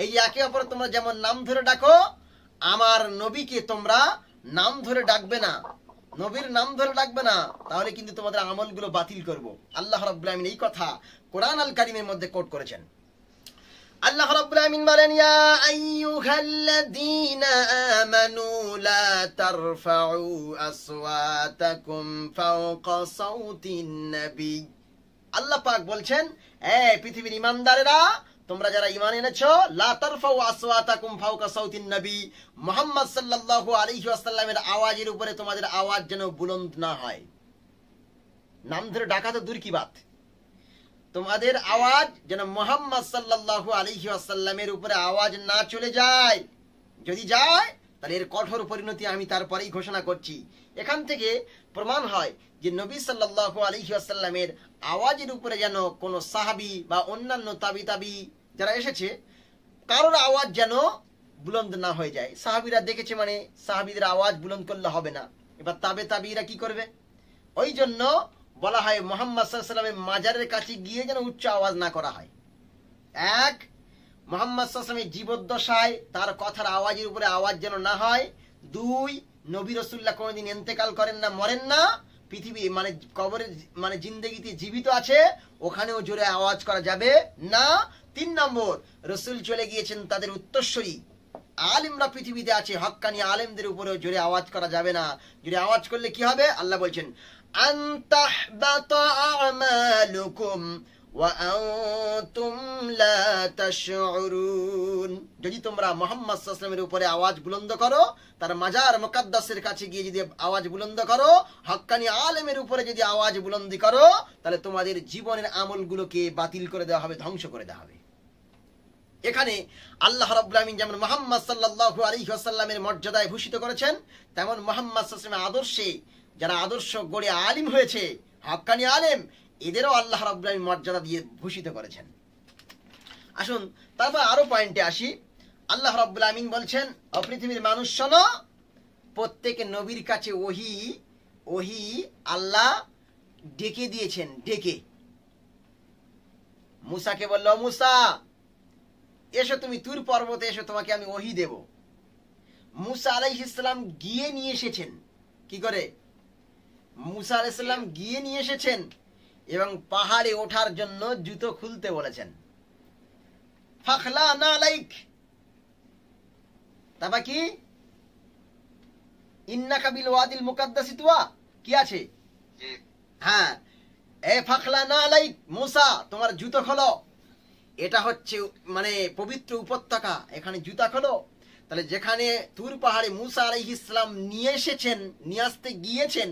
এই একে অপর তোমরা যেমন নাম ধরে ডাকো, আমার নবীকে তোমরা নাম ধরে ডাকবে না, নবীর নাম ধরে ডাকবে না, তাহলে কিন্তু তোমাদের আমলগুলো বাতিল করব। আল্লাহ রাব্বুল আমিন এই কথা কোরআন আল কারীমের মধ্যে কোট করেছেন। আল্লাহ রাব্বুল আমিন বলেন, ইয়া আইয়ুহাল্লাযীনা আমানু লা তারফাউ আসওয়াতাকুম ফাওকা সাউতিন নবী। আল্লাহ পাক বলছেন, পৃথিবীর ঈমানদারেরা, তোমরা যারা ঈমান এনেছো, লা তারফাউ আসওয়াতাকুম ফাওকা সাউতিন নবী, মুহাম্মদ সাল্লাল্লাহু আলাইহি ওয়াসাল্লামের আওয়াজের উপরে তোমাদের আওয়াজ যেন বুলন্দ না হয়। নাম ধরে ডাকা তো দূর কি বাত, তোমাদের আওয়াজ যেন মুহাম্মদ সাল্লাল্লাহু আলাইহি ওয়াসাল্লামের উপরে আওয়াজ না চলে যায়। যদি যায় তাহলে এর কঠোর পরিণতি আমি তারপরেই ঘোষণা করছি। এখান থেকে প্রমাণ হয় যে নবী সাল্লাল্লাহু আলাইহি ওয়াসাল্লামের আওয়াজের উপরে যেন কোনো সাহাবী বা অন্যান্য তাবি যারা এসেছে, কারোর আওয়াজ যেন বুলন্দ না হয়ে যায়। সাহাবীরা দেখেছে মানে সাহাবীদের আওয়াজ বুলন্দ করলে হবে না, এবার তাবিরা কি করবে? ওই জন্য বলা হয় মুহাম্মদ সাল্লাল্লাহু আলাইহি ওয়াসাল্লামের মাজারের কাছে গিয়ে যেন উচ্চ আওয়াজ না করা হয়। এক, মুহাম্মদ সাল্লাল্লাহু আলাইহি ওয়াসাল্লামের জীবদ্দশায় তার কথার আওয়াজের উপরে আওয়াজ যেন না হয়। 2, নবী রাসূলুল্লাহ কোনোদিন ইন্তেকাল করেন না, মরেন না, পৃথিবী মানে কবরে মানে জিন্দেগিতে জীবিত আছে, ওখানেও জোরে আওয়াজ করা যাবে না। 3 নম্বর, রাসূল চলে গিয়েছেন, তাদের উত্তরসূরি আলেমরা পৃথিবীতে আছে, হক্কানি আলেমদের উপরেও জোরে আওয়াজ করা যাবে না। জোরে আওয়াজ করলে কি হবে? আল্লাহ বলছেন, আন তাহবাতা আমালুকুম ওয়া আনতুম লা তাশউরুন। যদি তোমরা মুহাম্মদ সাল্লাল্লাহু আলাইহি ওয়াসাল্লামের উপরে আওয়াজ বুলন্দ করো, তার মাজার মুকাদ্দাসের কাছে গিয়ে যদি আওয়াজ বুলন্দ করো, হক্কানি আলেমের উপরে যদি আওয়াজ বুলন্দি করো, তাহলে তোমাদের জীবনের আমলগুলোকে বাতিল করে দেওয়া হবে, ধ্বংস করে দেওয়া হবে। এখানে আল্লাহ রাব্বুল আলামিন যেমন মুহাম্মদ সাল্লাল্লাহু আলাইহি ওয়াসাল্লামের মর্যাদায় ভূষিত করেছেন, তেমন মুহাম্মদ সাল্লাল্লাহু আলাইহি ওয়াসাল্লামের আদর্শে যারা আদর্শ গড়ে আলিম হয়েছে, হক্কানি আলেম, এদেরও আল্লাহ রাব্বুল আলামিন মর্যাদা দিয়ে ভূষিত করেছেন। আসুন তারপর আরো পয়েন্টে আসি। আল্লাহ রাব্বুল আলামিন বলছেন, ও পৃথিবীর মানুষ শোনো, প্রত্যেক নবীর কাছে ওহী আল্লাহ ডেকে দিয়েছেন। ডেকে মুসাকে বলল, মুসা এসো, তুমি তুর পর্বতে এসো, তোমাকে আমি ওহী দেব। মুসা আলাইহিস সালাম গিয়ে নিয়ে এসেছেন। কি করে? মুসা আলাইহিস সালাম গিয়ে নিয়ে এসেছেন এবং পাহাড়ে ওঠার জন্য জুতো খুলতে বলেছেন। ফাখলা নালাইক, তারপর কি? ইন্নাকা বিল ওয়াদিল মুকাদ্দাসি তুয়া, কি আছে? হ্যাঁ, এ ফাখলা নালাইক, মুসা তোমার জুতো খোলো। এটা হচ্ছে মানে পবিত্র উপত্যকা, এখানে জুতা খোলো। তাহলে যেখানে তুর পাহাড়ে মুসা আলাইহিস সালাম নিয়ে এসেছেন, নিয়ে আসতে গিয়েছেন,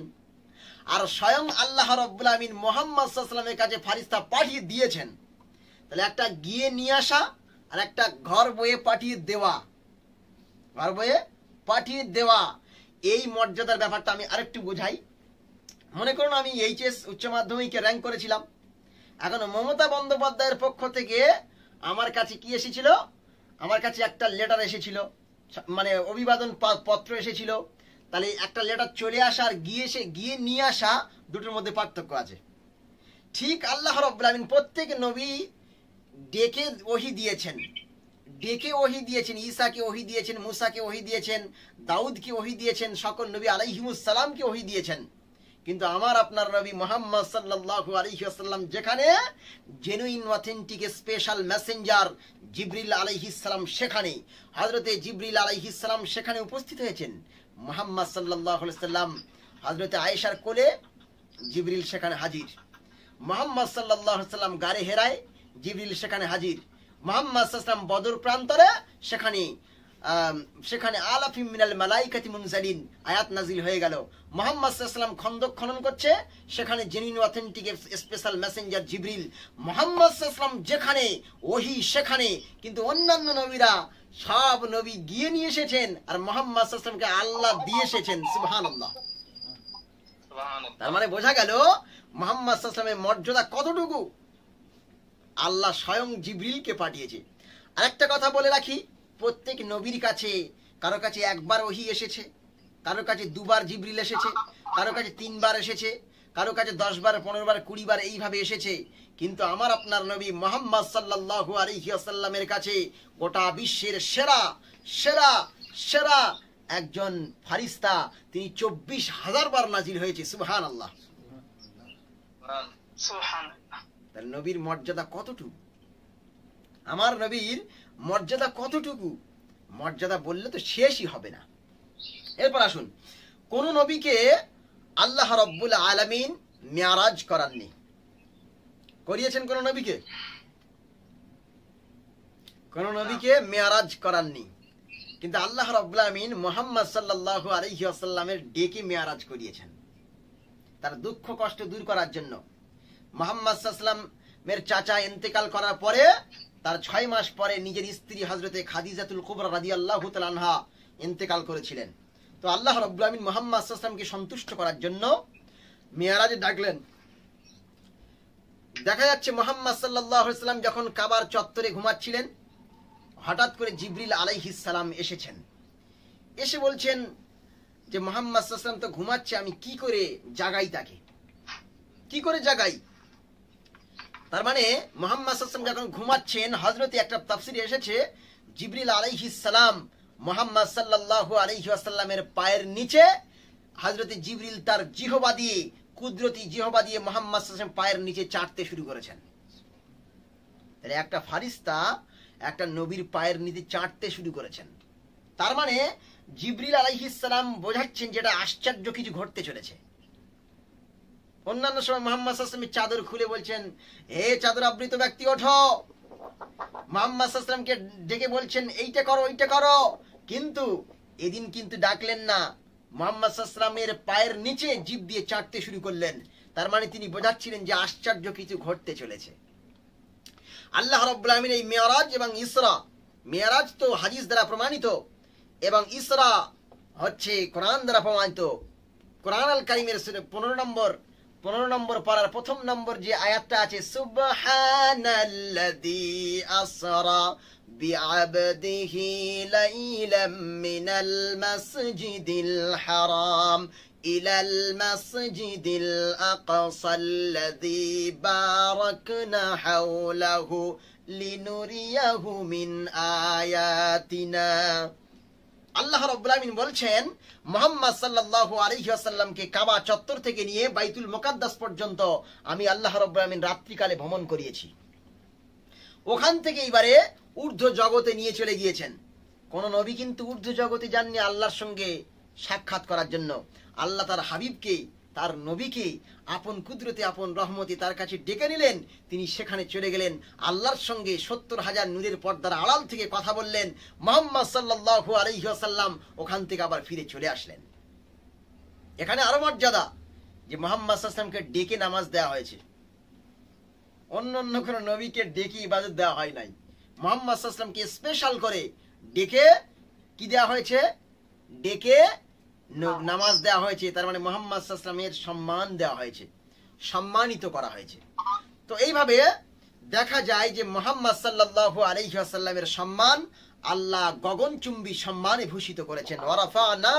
আর স্বয়ং আল্লাহ রাব্বুল আমিন মুহাম্মদ সাল্লাল্লাহু আলাইহি ওয়াসাল্লামের কাছে ফেরেশতা পাঠিয়ে দিয়েছেন, তাহলে একটা গিয়ে নিয়ে আসা আর একটা ঘর বয়ে পাঠিয়ে দেওয়া, ঘর বয়ে পাঠিয়ে দেওয়া, এই মর্যাদার ব্যাপারটা আমি আরেকটু বোঝাই। মনে করুন আমি এইচএস উচ্চ মাধ্যমিকে র্যাঙ্ক করেছিলাম। এখন মমতা বন্দ্যোপাধ্যায়ের পক্ষ থেকে আমার কাছে কি এসেছিল? আমার কাছে একটা লেটার এসেছিল, মানে অভিবাদন পত্র এসেছিল। তাহলে একটা লেটার চলে আসা আর গিয়ে নিয়ে আসা, দুটোর মধ্যে পার্থক্য আছে। ঠিক আল্লাহ রাব্বুল আমিন প্রত্যেক নবী ডেকে ওহী দিয়েছেন, ডেকে ওহী দিয়েছেন। ঈসাকে ওহী দিয়েছেন, মুসাকে ওহী দিয়েছেন, দাউদকে ওহী দিয়েছেন, সকল নবী আলাইহিমুস সালামকে ওহী দিয়েছেন। কিন্তু আমার আপনার নবী মুহাম্মদ সাল্লাল্লাহু আলাইহি ওয়াসাল্লাম যেখানে জেনুইন অথেন্টিক স্পেশাল মেসেঞ্জার জিবরিল আলাইহিস সালাম, সেখানে হযরতে জিবরিল আলাইহিস সালাম সেখানে উপস্থিত হয়েছেন। মুহাম্মদ সাল্লাল্লাহু আলাইহি ওয়াসাল্লাম হযরতে আয়েশার কোলে, জিবরিল সেখানে হাজির। মুহাম্মদ সাল্লাল্লাহু আলাইহি ওয়াসাল্লাম গারে হেরায়, জিবরিল সেখানে হাজির। মুহাম্মদ সাল্লাল্লাহু আলাইহি ওয়াসাল্লাম বদর প্রান্তরে, সেখানে আলাফিম মিনাল মালাইকাতি মুনজালিন আয়াত নাজিল হয়ে গেল। মুহাম্মদ সাল্লাল্লাহু আলাইহি ওয়াসাল্লাম খন্দক খনন করছে, সেখানে জেনুইন অথেন্টিক স্পেশাল মেসেঞ্জার জিবরিল। মুহাম্মদ সাল্লাল্লাহু আলাইহি ওয়াসাল্লাম যেখানে ওহী সেখানে, কিন্তু অন্যান্য নবীরা সব নবী গিয়ে নিয়ে এসেছেন আর মুহাম্মদ সাল্লাল্লাহু আলাইহি ওয়াসাল্লামকে আল্লাহ দিয়ে এসেছেন। সুবহানাল্লাহ। তার মানে বোঝা গেল মুহাম্মদ সাল্লাল্লাহু আলাইহি ওয়াসাল্লামের মর্যাদা কতটুকু। আল্লাহ স্বয়ং জিবরিলকে পাঠিয়েছে। আরেকটা কথা বলে রাখি, প্রত্যেক নবীর কাছে, কারো কাছে একবার ওহী এসেছে, কারো কাছে দুবার জিবরিল এসেছে, কারো কাছে 3 বার এসেছে, কারো কাছে 10 বার, 15 বার, 20 বার এইভাবে এসেছে। কিন্তু আমার আপনার নবী মুহাম্মদ সাল্লাল্লাহু আলাইহি ওয়াসাল্লামের কাছে গোটা বিশ্বের সেরা সেরা সেরা একজন ফারিস্তা, তিনি 24,000 বার নাজিল হয়েছে। সুবহানাল্লাহ। সুবহানাল্লাহ। তার নবীর মর্যাদা কতটুকু, আমার নবীর মর্যাদা কতটুকু, মর্যাদা বললে তো শেষই হবে না। এরপর আসুন, কোন নবীকে আল্লাহ রাব্বুল আলামিন মেরাজ করাননি। করিয়েছেন কোন নবীকে? কোন নবীকে মেরাজ করাননি, কিন্তু আল্লাহ রাব্বুল আলামিন মুহাম্মদ সাল্লাল্লাহু আলাইহি ওয়াসাল্লামের ডেকে মেরাজ করিয়েছেন তার দুঃখ কষ্ট দূর করার জন্য। মুহাম্মদ সাল্লাল্লাহু আলাইহি ওয়াসাল্লামের চাচা ইন্তেকাল করার পরে, তার 6 মাস পরে নিজের স্ত্রী হযরতে খাদিজাতুল কুবরা রাদিয়াল্লাহু তাআলা আনহা ইন্তেকাল করেছিলেন। তো আল্লাহ রাব্বুল আলামিন মুহাম্মদ সাল্লাল্লাহু আলাইহি ওয়াসাল্লামকে সন্তুষ্ট করার জন্য মেরাজে ডাকলেন। দেখা যাচ্ছে মুহাম্মদ সাল্লাল্লাহু আলাইহি ওয়াসাল্লাম যখন কাবার চত্বরে ঘুমাচ্ছিলেন, হঠাৎ করে জিবরিল আলাইহিস সালাম এসেছেন। এসে বলছেন যে মুহাম্মদ সাল্লাল্লাহু আলাইহি ওয়াসাল্লাম তো ঘুমাচ্ছে, আমি কি করে জাগাই তাকে, কি করে জাগাই? তার মানে মুহাম্মদ সাল্লাল্লাহু আলাইহি ওয়াসাল্লাম যখন ঘুমাচ্ছেন, হযরতে একটা তাফসীরে এসেছে জিবরিল আলাইহিস সালাম মুহাম্মদ সাল্লাল্লাহু আলাইহি ওয়াসাল্লামের পায়ের নিচে, হযরতে জিবরিল তার জিহবা দিয়ে, কুদরতি জিহবা দিয়ে মুহাম্মদ সাল্লাল্লাহু আলাইহি ওয়াসাল্লাম পায়ের নিচে চাটতে শুরু করেছেন। তাহলে একটা ফারিস্তা একটা নবীর পায়ের নিচে চাটতে শুরু করেছেন। তার মানে জিবরিল আলাইহিস সালাম বোঝাচ্ছেন যেটা আশ্চর্য কিছু ঘটতে চলেছে। অন্যান্য সময় মোহাম্মদ সাল্লাল্লাহু আলাইহি ওয়াসাল্লাম চাদর খুলে বলছেন, হে চাদর আবৃত ব্যক্তি ওঠো। মোহাম্মদ সাল্লাল্লাহু আলাইহি ওয়াসাল্লামকে ডেকে বলছেন এইটা করো ওইটা করো। কিন্তু এদিন কিন্তু ডাকলেন না, মোহাম্মদ সাল্লাল্লাহু আলাইহি ওয়াসাল্লামের পায়ের নিচে জিভ দিয়ে চাটতে শুরু করলেন। তার মানে তিনি বোঝাচ্ছিলেন যে আশ্চর্য কিছু ঘটতে চলেছে। আল্লাহ রাব্বুল আলামিন এই মেরাজ এবং ইসরা, মেরাজ তো হাদিস দ্বারা প্রমাণিত এবং ইসরা হচ্ছে কোরআন দ্বারা প্রমাণিত। কোরআন আল কারীমের 15 নম্বর পারার প্রথম নম্বর যে আয়াতটা আছে, সুবহানাল্লাযী আসরা বিআবদিহি লাইলাম মিনাল মাসজিদিল হারাম ইলাল মাসজিদিল আকসাল্লাযী বারাকনা হাওলাহু লিনুরিয়াহু মিন আয়াতিনা। আল্লাহ রাব্বুল আলামিন বলছেন, মুহাম্মদ সাল্লাল্লাহু আলাইহি ওয়াসাল্লামকে কাবা চত্বর থেকে নিয়ে বাইতুল মুকাদ্দাস পর্যন্ত আমি আল্লাহ রাব্বুল আলামিন রাত্রিকালে ভ্রমণ করিয়েছি। ওখান থেকে এবারে ঊর্ধ্ব জগতে নিয়ে চলে গিয়েছেন। কোন নবী কিন্তু ঊর্ধ্ব জগতে যাননি আল্লাহর সঙ্গে সাক্ষাৎ করার জন্য। আল্লাহ তার হাবিবকে, তার নবীকে আপন কুদরতে, আপন রহমতে তার কাছে ডেকে নিলেন। তিনি সেখানে চলে গেলেন, আল্লাহর সঙ্গে 70,000 নূরের পর্দার আড়াল থেকে কথা বললেন। মুহাম্মদ সাল্লাল্লাহু আলাইহি ওয়াসাল্লাম ওখান থেকে আবার ফিরে চলে আসলেন। এখানে আরো মর্যাদা যে মুহাম্মদ সাল্লাল্লাহু আলাইহি ওয়াসাল্লামকে ডেকে নামাজ দেওয়া হয়েছে। অন্য কোন নবীকে ডেকে ইবাদত দেওয়া হয় নাই। মুহাম্মদ সাল্লাল্লাহু আলাইহি ওয়াসাল্লামকে স্পেশাল করে ডেকে কি দেওয়া হয়েছে? ডেকে নামাজ দেওয়া হয়েছে। তার মানে মুহাম্মদ সাল্লাল্লাহু আলাইহি ওয়াসাল্লামের সম্মান দেওয়া হয়েছে, সম্মানিত করা হয়েছে। তো এইভাবে দেখা যায় যে মুহাম্মদ সাল্লাল্লাহু আলাইহি ওয়াসাল্লামের সম্মান আল্লাহ গগনচুম্বী সম্মানে ভূষিত করেছেন। ওয়ারাফানা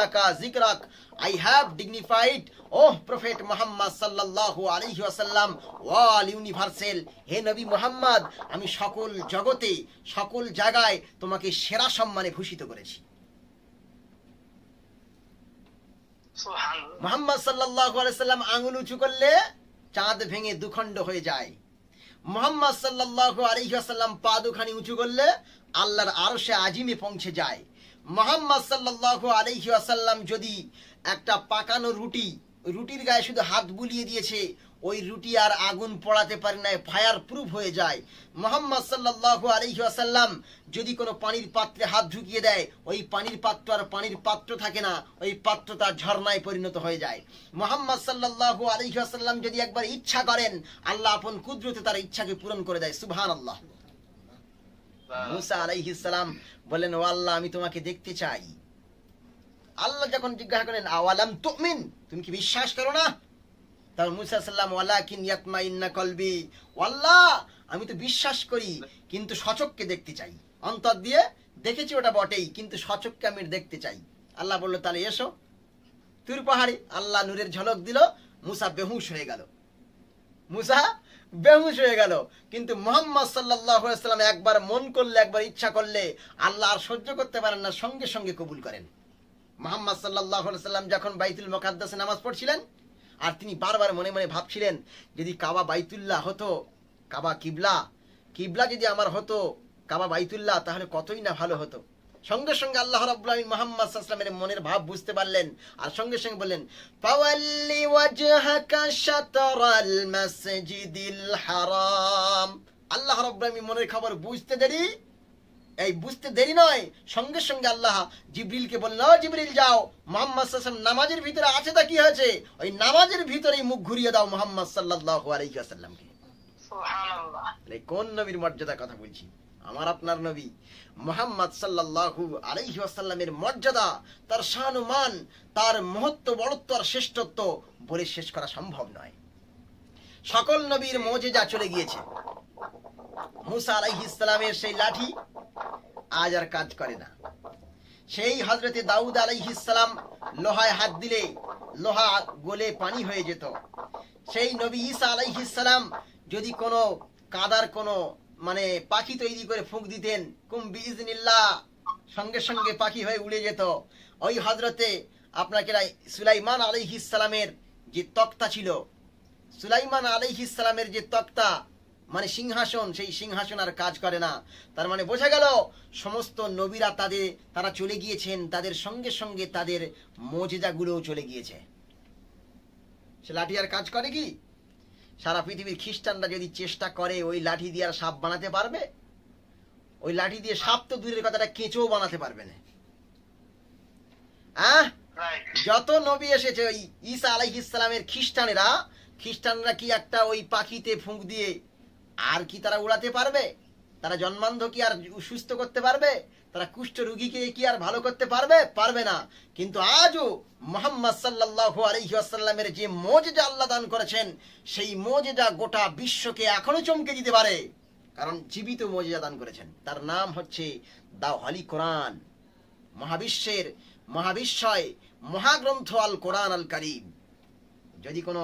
লাকা যিকরাক, I have dignified O prophet Muhammad সাল্লাল্লাহু আলাইহি ওয়াসাল্লাম ওয়াল ইউনিভার্সাল। হে নবী মুহাম্মদ, আমি সকল জগতে, সকল জায়গায় তোমাকে সেরা সম্মানে ভূষিত করেছি। মুহাম্মদ সাল্লাল্লাহু আলাইহি ওয়াসাল্লাম আঙ্গুল উঁচু করলে চাঁদ ভেঙে দুখণ্ড হয়ে যায়। মুহাম্মদ সাল্লাল্লাহু আলাইহি ওয়াসাল্লাম পা দুখানি উঁচু করলে আল্লাহর আরশে আজিমে পৌঁছে যায়। মুহাম্মদ সাল্লাল্লাহু আলাইহি ওয়াসাল্লাম যদি একটা পাকানো রুটির গায়ে শুধু হাত বুলিয়ে দিয়েছে, ওই রুটি আর আগুন পড়াতে পারে না, ফায়ার প্রুফ হয়ে যায়। মুহাম্মদ সাল্লাল্লাহু আলাইহি ওয়াসাল্লাম যদি কোনো পানির পাত্রে হাত ঢুকিয়ে দেয়, ওই পানির পাত্র আর পানির পাত্র থাকে না, ওই পাত্রটা ঝর্ণায় পরিণত হয়ে যায়। মুহাম্মদ সাল্লাল্লাহু আলাইহি ওয়াসাল্লাম যদি একবার ইচ্ছা করেন, আল্লাহ আপন কুদরতে তার ইচ্ছাকে পূরণ করে দেয়। সুবহানাল্লাহ। মুসা আলাইহিস সালাম বলেন, ও আল্লাহ, আমি তোমাকে দেখতে চাই। আল্লাহ যখন জিজ্ঞাসা করেন, আওয়ালাম তুমিন, তুমি কি বিশ্বাস করো না? তারপর মুসা সাল্লাম, ওয়ালাকিন ইয়াতমাইন্না কলবি, আল্লাহ আমি তো বিশ্বাস করি কিন্তু সচক্ষে দেখতে চাই। অন্তর দিয়ে দেখেছি ওটা বটেই, কিন্তু সচক্ষে আমি দেখতে চাই। আল্লাহ বলল, তাহলে এসো তুর পাহাড়ে। আল্লাহ নূরের ঝলক দিল, মুসা বেহুশ হয়ে গেল। কিন্তু মুহাম্মদ সাল্লাল্লাহু আলাইহি ওয়াসাল্লাম একবার মন করলে, একবার ইচ্ছা করলে আল্লাহ আর সহ্য করতে পারেন না, সঙ্গে সঙ্গে কবুল করেন। মুহাম্মদ সাল্লাল্লাহু আলাইহি ওয়াসাল্লাম যখন বাইতুল মুকাদ্দাসে নামাজ পড়ছিলেন, আর তিনি বারবার মনে মনে ভাবছিলেন, যদি কাবা বাইতুল্লাহ হতো, কাবা কিবলা যদি আমার হতো, কাবা বাইতুল্লাহ, তাহলে কতই না ভালো হতো। সঙ্গে সঙ্গে আল্লাহ রাব্বুল আলামিন মুহাম্মদ সাল্লাল্লাহু আলাইহি ওয়াসাল্লামের মনের ভাব বুঝতে পারলেন, আর সঙ্গে সঙ্গে বললেন, ফাওয়াল্লি ওয়াজহাকা শাতরাল মাসজিদিল হারাম। আল্লাহ রাব্বুল আলামিন মনের খবর বুঝতে দেরি নয়, সঙ্গে সঙ্গে আল্লাহ জিবরিলকে বললেন, জিবরিল যাও, মুহাম্মদ সাল্লাল্লাহু আলাইহি ওয়াসাল্লাম নামাজের ভিতরে আছে, তা কি হয়েছে? ওই নামাজের ভিতরেই মুখ ঘুরিয়ে দাও মুহাম্মদ সাল্লাল্লাহু আলাইহি ওয়াসাল্লামকে। সুবহানাল্লাহ। কোন নবীর মর্যাদার কথা বলছি? আমার আপনার নবী মুহাম্মদ সাল্লাল্লাহু আলাইহি ওয়াসাল্লামের মর্যাদা, তার শান ও মান, তার মহত্ব, বড়ত্ব আর শ্রেষ্ঠত্ব বলে শেষ করা সম্ভব নয়। সকল নবীর মুজিজা চলে গিয়েছে। মুসা আলাইহিস সালামের সেই লাঠি আজ আর কাজ করে না। সেই হযরতে দাউদ আলাইহিস সালাম লোহায় হাত দিলে লোহা গলে পানি হয়ে যেত। সেই নবী ঈসা আলাইহিস সালাম যদি কোনো কাদার কোনো পাখি তৈরি করে ফুঁক দিতেন, কুম বিইজনিল্লাহ, সঙ্গে সঙ্গে পাখি হয়ে উড়ে যেত। ওই হযরতে আপনাকে সুলাইমান আলাইহিস সালামের যে তক্তা ছিল, সুলাইমান আলাইহিস সালামের যে তক্তা সিংহাসন, সেই সিংহাসন আর কাজ করে না। তার মানে বোঝা গেল সমস্ত নবীরা তারা চলে গিয়েছেন, তাদের সঙ্গে সঙ্গে তাদের মুজিজাগুলোও চলে গিয়েছে। সে লাঠি আর কাজ করে কি? সারা পৃথিবীর খ্রিস্টানরা যদি চেষ্টা করে ওই লাঠি দিয়ে আর সাপ বানাতে পারবে? ওই লাঠি দিয়ে সাপ তো দূরের কথাটা কেঁচোও বানাতে পারবে না। যত নবী এসেছে ওই ঈসা আলাইহিস সালামের খ্রিস্টানরা কি একটা ওই পাখিতে ফুঁক দিয়ে আর কি তারা উড়াতে পারবে? তারা জন্মান্ধ কি আর সুস্থ করতে পারবে? তারা কুষ্ঠ রোগীকে কি আর ভালো করতে পারবে? পারবে না। কিন্তু আজও মুহাম্মদ সাল্লাল্লাহু আলাইহি ওয়াসাল্লামের যে মুজিজা আল্লাহ দান করেছেন, সেই মুজিজা গোটা বিশ্বকে এখনো চমকে দিতে পারে, কারণ জীবিত মুজিজা দান করেছেন। তার নাম হচ্ছে দা হলি কোরআন, মহাবিশ্বয় মহাগ্রন্থ আল কোরআন আল কারীম। যদি কোনো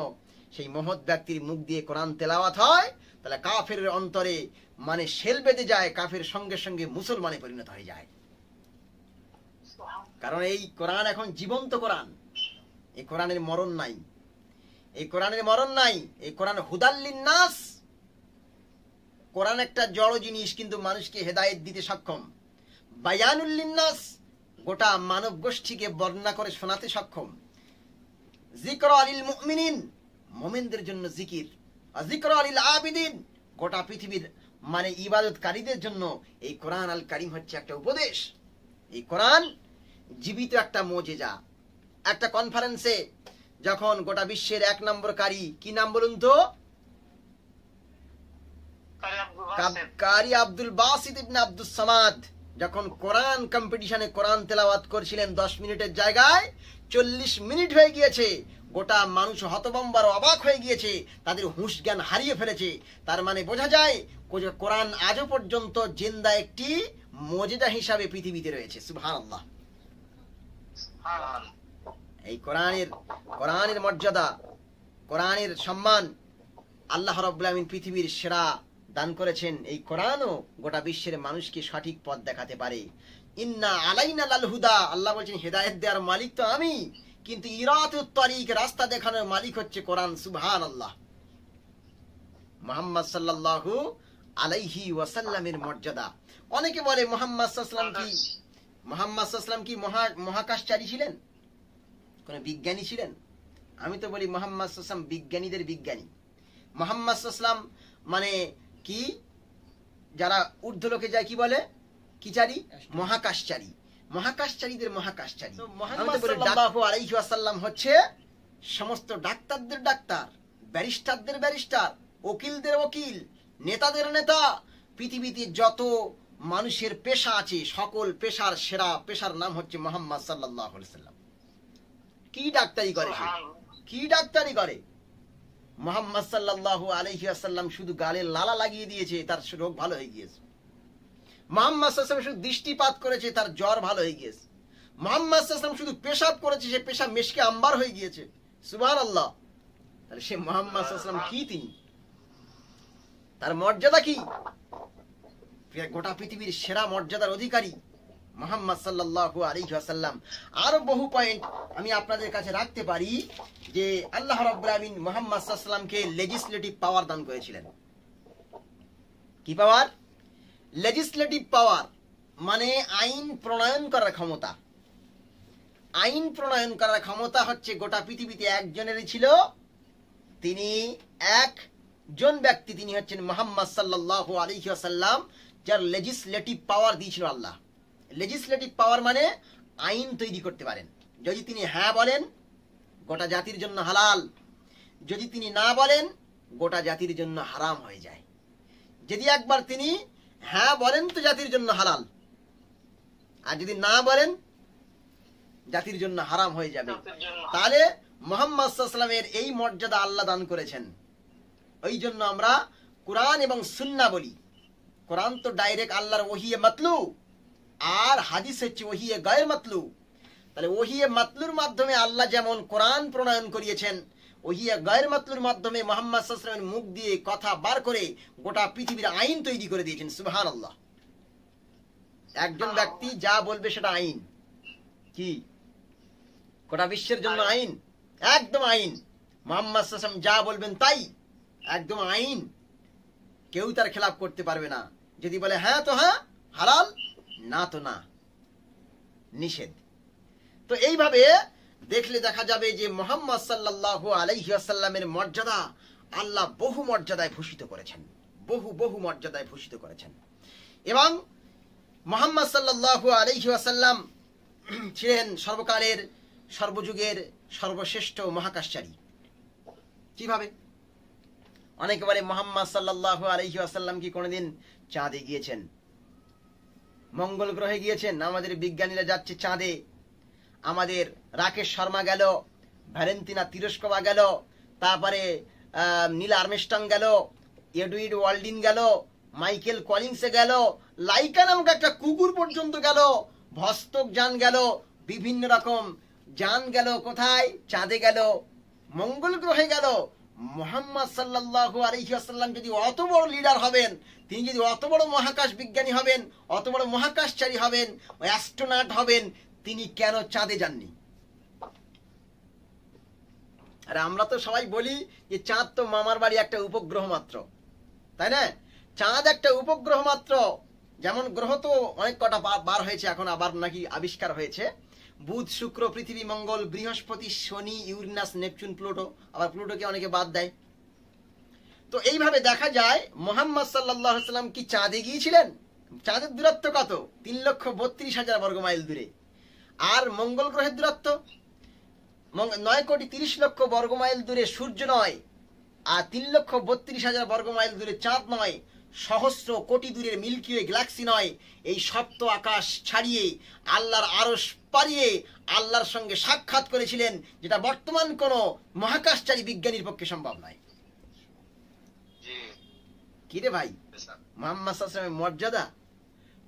সেই মহৎ ব্যক্তির মুখ দিয়ে কোরআন তেলাওয়াত হয়, তাহলে কাফের অন্তরে মানে শেল বেঁধে যায়, কাফের সঙ্গে সঙ্গে মুসলমানে পরিণত হয়ে যায়। কারণ এই কোরআন এখন জীবন্ত কোরআন, এই কোরআনের মরণ নাই, এই কোরআনের মরণ নাই। এই কোরআন হুদাল্লিন নাস, কোরআন একটা জড় জিনিস কিন্তু মানুষকে হেদায়েত দিতে সক্ষম। বায়ানুল লিন্নাস, গোটা মানব গোষ্ঠীকে বর্ণনা করে শোনাতে সক্ষম। যিকরা লিল মুমিনিন, মুমিনদের জন্য জিকির। আর যিকরা লিল আবিদিন, গোটা পৃথিবীর মানে ইবাদতকারীদের জন্য এই কোরআন আল কারীম হচ্ছে একটা উপদেশ। এই কোরআন জীবিত একটা মুজিজা। একটা কনফারেন্সে যখন গোটা বিশ্বের 1 নম্বর কারি, কি নাম বলুন তো? কারি আব্দুল বাসিত ইবনে আব্দুস সামাদ, যখন কোরআন কম্পিটিশনে কোরআন তেলাওয়াত করছিলেন 10 মিনিটের জায়গায় 40 মিনিট হয়ে গিয়েছে। গোটা মানুষ হতভম্ব অবাক হয়ে গিয়েছে, তাদের হুঁশ জ্ঞান হারিয়ে ফেলেছে। তার মানে বোঝা যায় কোরআন আজও পর্যন্ত জিন্দা একটি মুজিজা হিসাবে পৃথিবীতে রয়েছে। সুবহানাল্লাহ। এই কোরআনের মর্যাদা, কোরআনের সম্মান আল্লাহ রাব্বুল আলামিন পৃথিবীর সেরা দান করেছেন। এই কোরআনও গোটা বিশ্বের মানুষকে সঠিক পথ দেখাতে পারে। ইন্না আলাইনা লাল হুদা, আল্লাহ বলছেন হেদায়েত দেওয়ার মালিক তো আমি, কিন্তু ইরাতুত তারিক, রাস্তা দেখানোর মালিক হচ্ছে কোরআন। সুবহানাল্লাহ। মুহাম্মদ সাল্লাল্লাহু আলাইহি ওয়াসাল্লামের মর্যাদা। অনেকে বলে মুহাম্মদ সাল্লাল্লাহু আলাইহি কি মহাকাশচারী ছিলেন, কোন বিজ্ঞানী ছিলেন? আমি তো বলি মুহাম্মদ সাল্লাল্লাহু আলাইহি ওয়াসাল্লাম বিজ্ঞানীদের বিজ্ঞানী। মুহাম্মদ সাল্লাল্লাহু আলাইহি ওয়াসাল্লাম মানে কি, যারা ঊর্ধ্বলোকে যায় কি বলে, কি চারি? মহাকাশচারী। মহাকাশচারীদের মহাকাশচারী। মুহাম্মদ সাল্লাল্লাহু আলাইহি ওয়াসাল্লাম হচ্ছে সমস্ত ডাক্তারদের ডাক্তার, ব্যারিস্টারদের ব্যারিস্টার, উকিলদের উকিল, নেতাদের নেতা। পৃথিবীতে যত মানুষের পেশা আছে, সকল পেশার সেরা পেশার নাম হচ্ছে মুহাম্মদ সাল্লাল্লাহু আলাইহি ওয়াসাল্লাম। কি ডাক্তারি করে? কি ডাক্তারি করে? মুহাম্মদ সাল্লাল্লাহু আলাইহি ওয়াসাল্লাম শুধু গালে লালা লাগিয়ে দিয়েছে, তার রোগ ভালো হয়ে গিয়েছে। মুহাম্মদ সাল্লাল্লাহু আলাইহি ওয়াসাল্লাম শুধু দৃষ্টিপাত করেছে, তার জ্বর ভালো হয়ে গিয়েছে। মুহাম্মদ সাল্লাল্লাহু আলাইহি ওয়াসাল্লাম শুধু পেশাব করেছে, সে পেশাব মেশকে আম্বার হয়ে গিয়েছে। সুবহানাল্লাহ। তাহলে সে মুহাম্মদ সাল্লাল্লাহু আলাইহি ওয়াসাল্লাম কি, তিনি তার মর্যাদা কি? গোটা পৃথিবীর সেরা মর্যাদার অধিকারী মুহাম্মদ সাল্লাল্লাহু আলাইহি ওয়াসাল্লাম। আরো বহু পয়েন্ট আমি আপনাদের কাছে রাখতে পারি যে আল্লাহ রাব্বুল আলামিন মুহাম্মদ সাল্লাল্লাহু আলাইহি ওয়াসাল্লামকে লেজিসলেটিভ পাওয়ার দান করেছিলেন। কি পাওয়ার? লেজিসলেটিভ পাওয়ার মানে আইন প্রণয়ন করার ক্ষমতা। আইন প্রণয়ন করার ক্ষমতা হচ্ছে গোটা পৃথিবীতে একজনেরই ছিল। তিনি একজন ব্যক্তি, তিনি হচ্ছেন মুহাম্মদ সাল্লাল্লাহু আলাইহি ওয়াসাল্লাম, যার লেজিসলেটিভ পাওয়ার দিয়েছিল আল্লাহ। লেজিসলেটিভ পাওয়ার মানে আইন তৈরি করতে পারেন। যদি তিনি হ্যাঁ বলেন, গোটা জাতির জন্য হালাল। যদি তিনি না বলেন, গোটা জাতির জন্য হারাম হয়ে যায়। যদি একবার তিনি হ্যাঁ বলেন তো জাতির জন্য হালাল, আর যদি না বলেন জাতির জন্য হারাম হয়ে যাবে। তাহলে মুহাম্মদ সাল্লাল্লাহু আলাইহি ওয়াসাল্লামের এই মর্যাদা আল্লাহ দান করেছেন। ওই জন্য আমরা কোরআন এবং সুন্নাহ বলি। কোরআন তো ডাইরেক্ট আল্লাহর ওহিয়ে মাতলু, আর হাদিস হচ্ছে ওহিয়ে গায়র মাতলু। তাহলে ওহিয়ে মাতলুর মাধ্যমে আল্লাহ যেমন কোরআন প্রণয়ন করিয়েছেন, ওহিয়ে গায়র মাতলুর মাধ্যমে মুহাম্মদ সাল্লাল্লাহু আলাইহি ওয়াসাল্লামের মুখ দিয়ে কথা বার করে গোটা পৃথিবীর আইন তৈরি করে দিয়েছেন। সুবহানাল্লাহ। একজন ব্যক্তি যা বলবে সেটা আইন। কি? গোটা বিশ্বের জন্য আইন, একদম আইন। মুহাম্মদ সাল্লাল্লাহু আলাইহি ওয়াসাল্লাম যা বলবেন তাই, একদম আইন। কেউ তার খেলাফ করতে পারবে না। যদি বলে হ্যাঁ তো হ্যাঁ, হালাল, না তো না, নিষেধ। তো এইভাবে দেখলে দেখা যাবে যে মুহাম্মদ সাল্লাল্লাহু আলাইহি ওয়াসাল্লামের মর্যাদা আল্লাহ বহু মর্যাদায় ভূষিত করেছেন, বহু মর্যাদায় ভূষিত করেছেন। এবং মুহাম্মদ সাল্লাল্লাহু আলাইহি ওয়াসাল্লাম ছিলেন সর্বকালের সর্বযুগের সর্বশ্রেষ্ঠ মহাকাশচারী। কিভাবে? অনেকে বলে মুহাম্মদ সাল্লাল্লাহু আলাইহি ওয়াসাল্লাম কি কোনোদিন চাঁদে গিয়েছেন, মঙ্গল গ্রহে গিয়েছেন? আমাদের বিজ্ঞানীরা যাচ্ছে চাঁদে, আমাদের রাকেশ শর্মা গেল, ভ্যালেন্তিনা তিরস্কোভা গেল, তারপরে নীল আর্মস্ট্রং গেল, এডুইড ওয়াল্ডিন গেল, মাইকেল কলিন্সে গেল, লাইকা নামক একটা কুকুর পর্যন্ত গেল, ভস্তক যান গেল, বিভিন্ন রকম যান গেল। কোথায়? চাঁদে গেল, মঙ্গল গ্রহে গেল। মুহাম্মদ সাল্লাল্লাহু আলাইহি ওয়াসাল্লাম যদি অত বড় লিডার হবেন, তিনি যদি অত বড় মহাকাশ বিজ্ঞানী হবেন, অত বড় মহাকাশচারী হবেন, অ্যাস্ট্রোনট হবেন, তিনি কেন চাঁদে যাননি? আর আমরা তো সবাই বলি যে চাঁদ তো মামার বাড়ি একটা উপগ্রহ মাত্র, তাই না? চাঁদ একটা উপগ্রহ মাত্র। যেমন গ্রহ তো অনেক কটা বার হয়েছে, এখন আবার নাকি আবিষ্কার হয়েছে। বুধ, শুক্র, পৃথিবী, মঙ্গল, বৃহস্পতি, শনি, ইউরেনাস, নেপচুন, প্লুটো। আবার প্লুটোকে অনেকে বাদ দেয়। তো এইভাবে দেখা যায় মুহাম্মদ সাল্লাল্লাহু আলাইহি ওয়াসাল্লাম কি চাঁদে গিয়েছিলেন? চাঁদের দূরত্ব কত? 3,32,000 বর্গমাইল দূরে। আর মঙ্গল গ্রহের দূরত্ব 9,30,00,000 বর্গমাইল দূরে সূর্য নয়, আর 3,32,000 বর্গমাইল দূরে চাঁদ নয়, সহস্র কোটি দূরের মিল্কি ওয়ে গ্যালাক্সি নয়, এই সপ্ত আকাশ ছাড়িয়ে আল্লাহর আরশ পারিয়ে আল্লাহর সঙ্গে সাক্ষাৎ করেছিলেন, যেটা বর্তমান কোন মহাকাশচারী বিজ্ঞানীর পক্ষে সম্ভব নয়। কি রে ভাই, মুহাম্মদ সাল্লাল্লাহু আলাইহি ওয়াসাল্লামের মর্যাদা,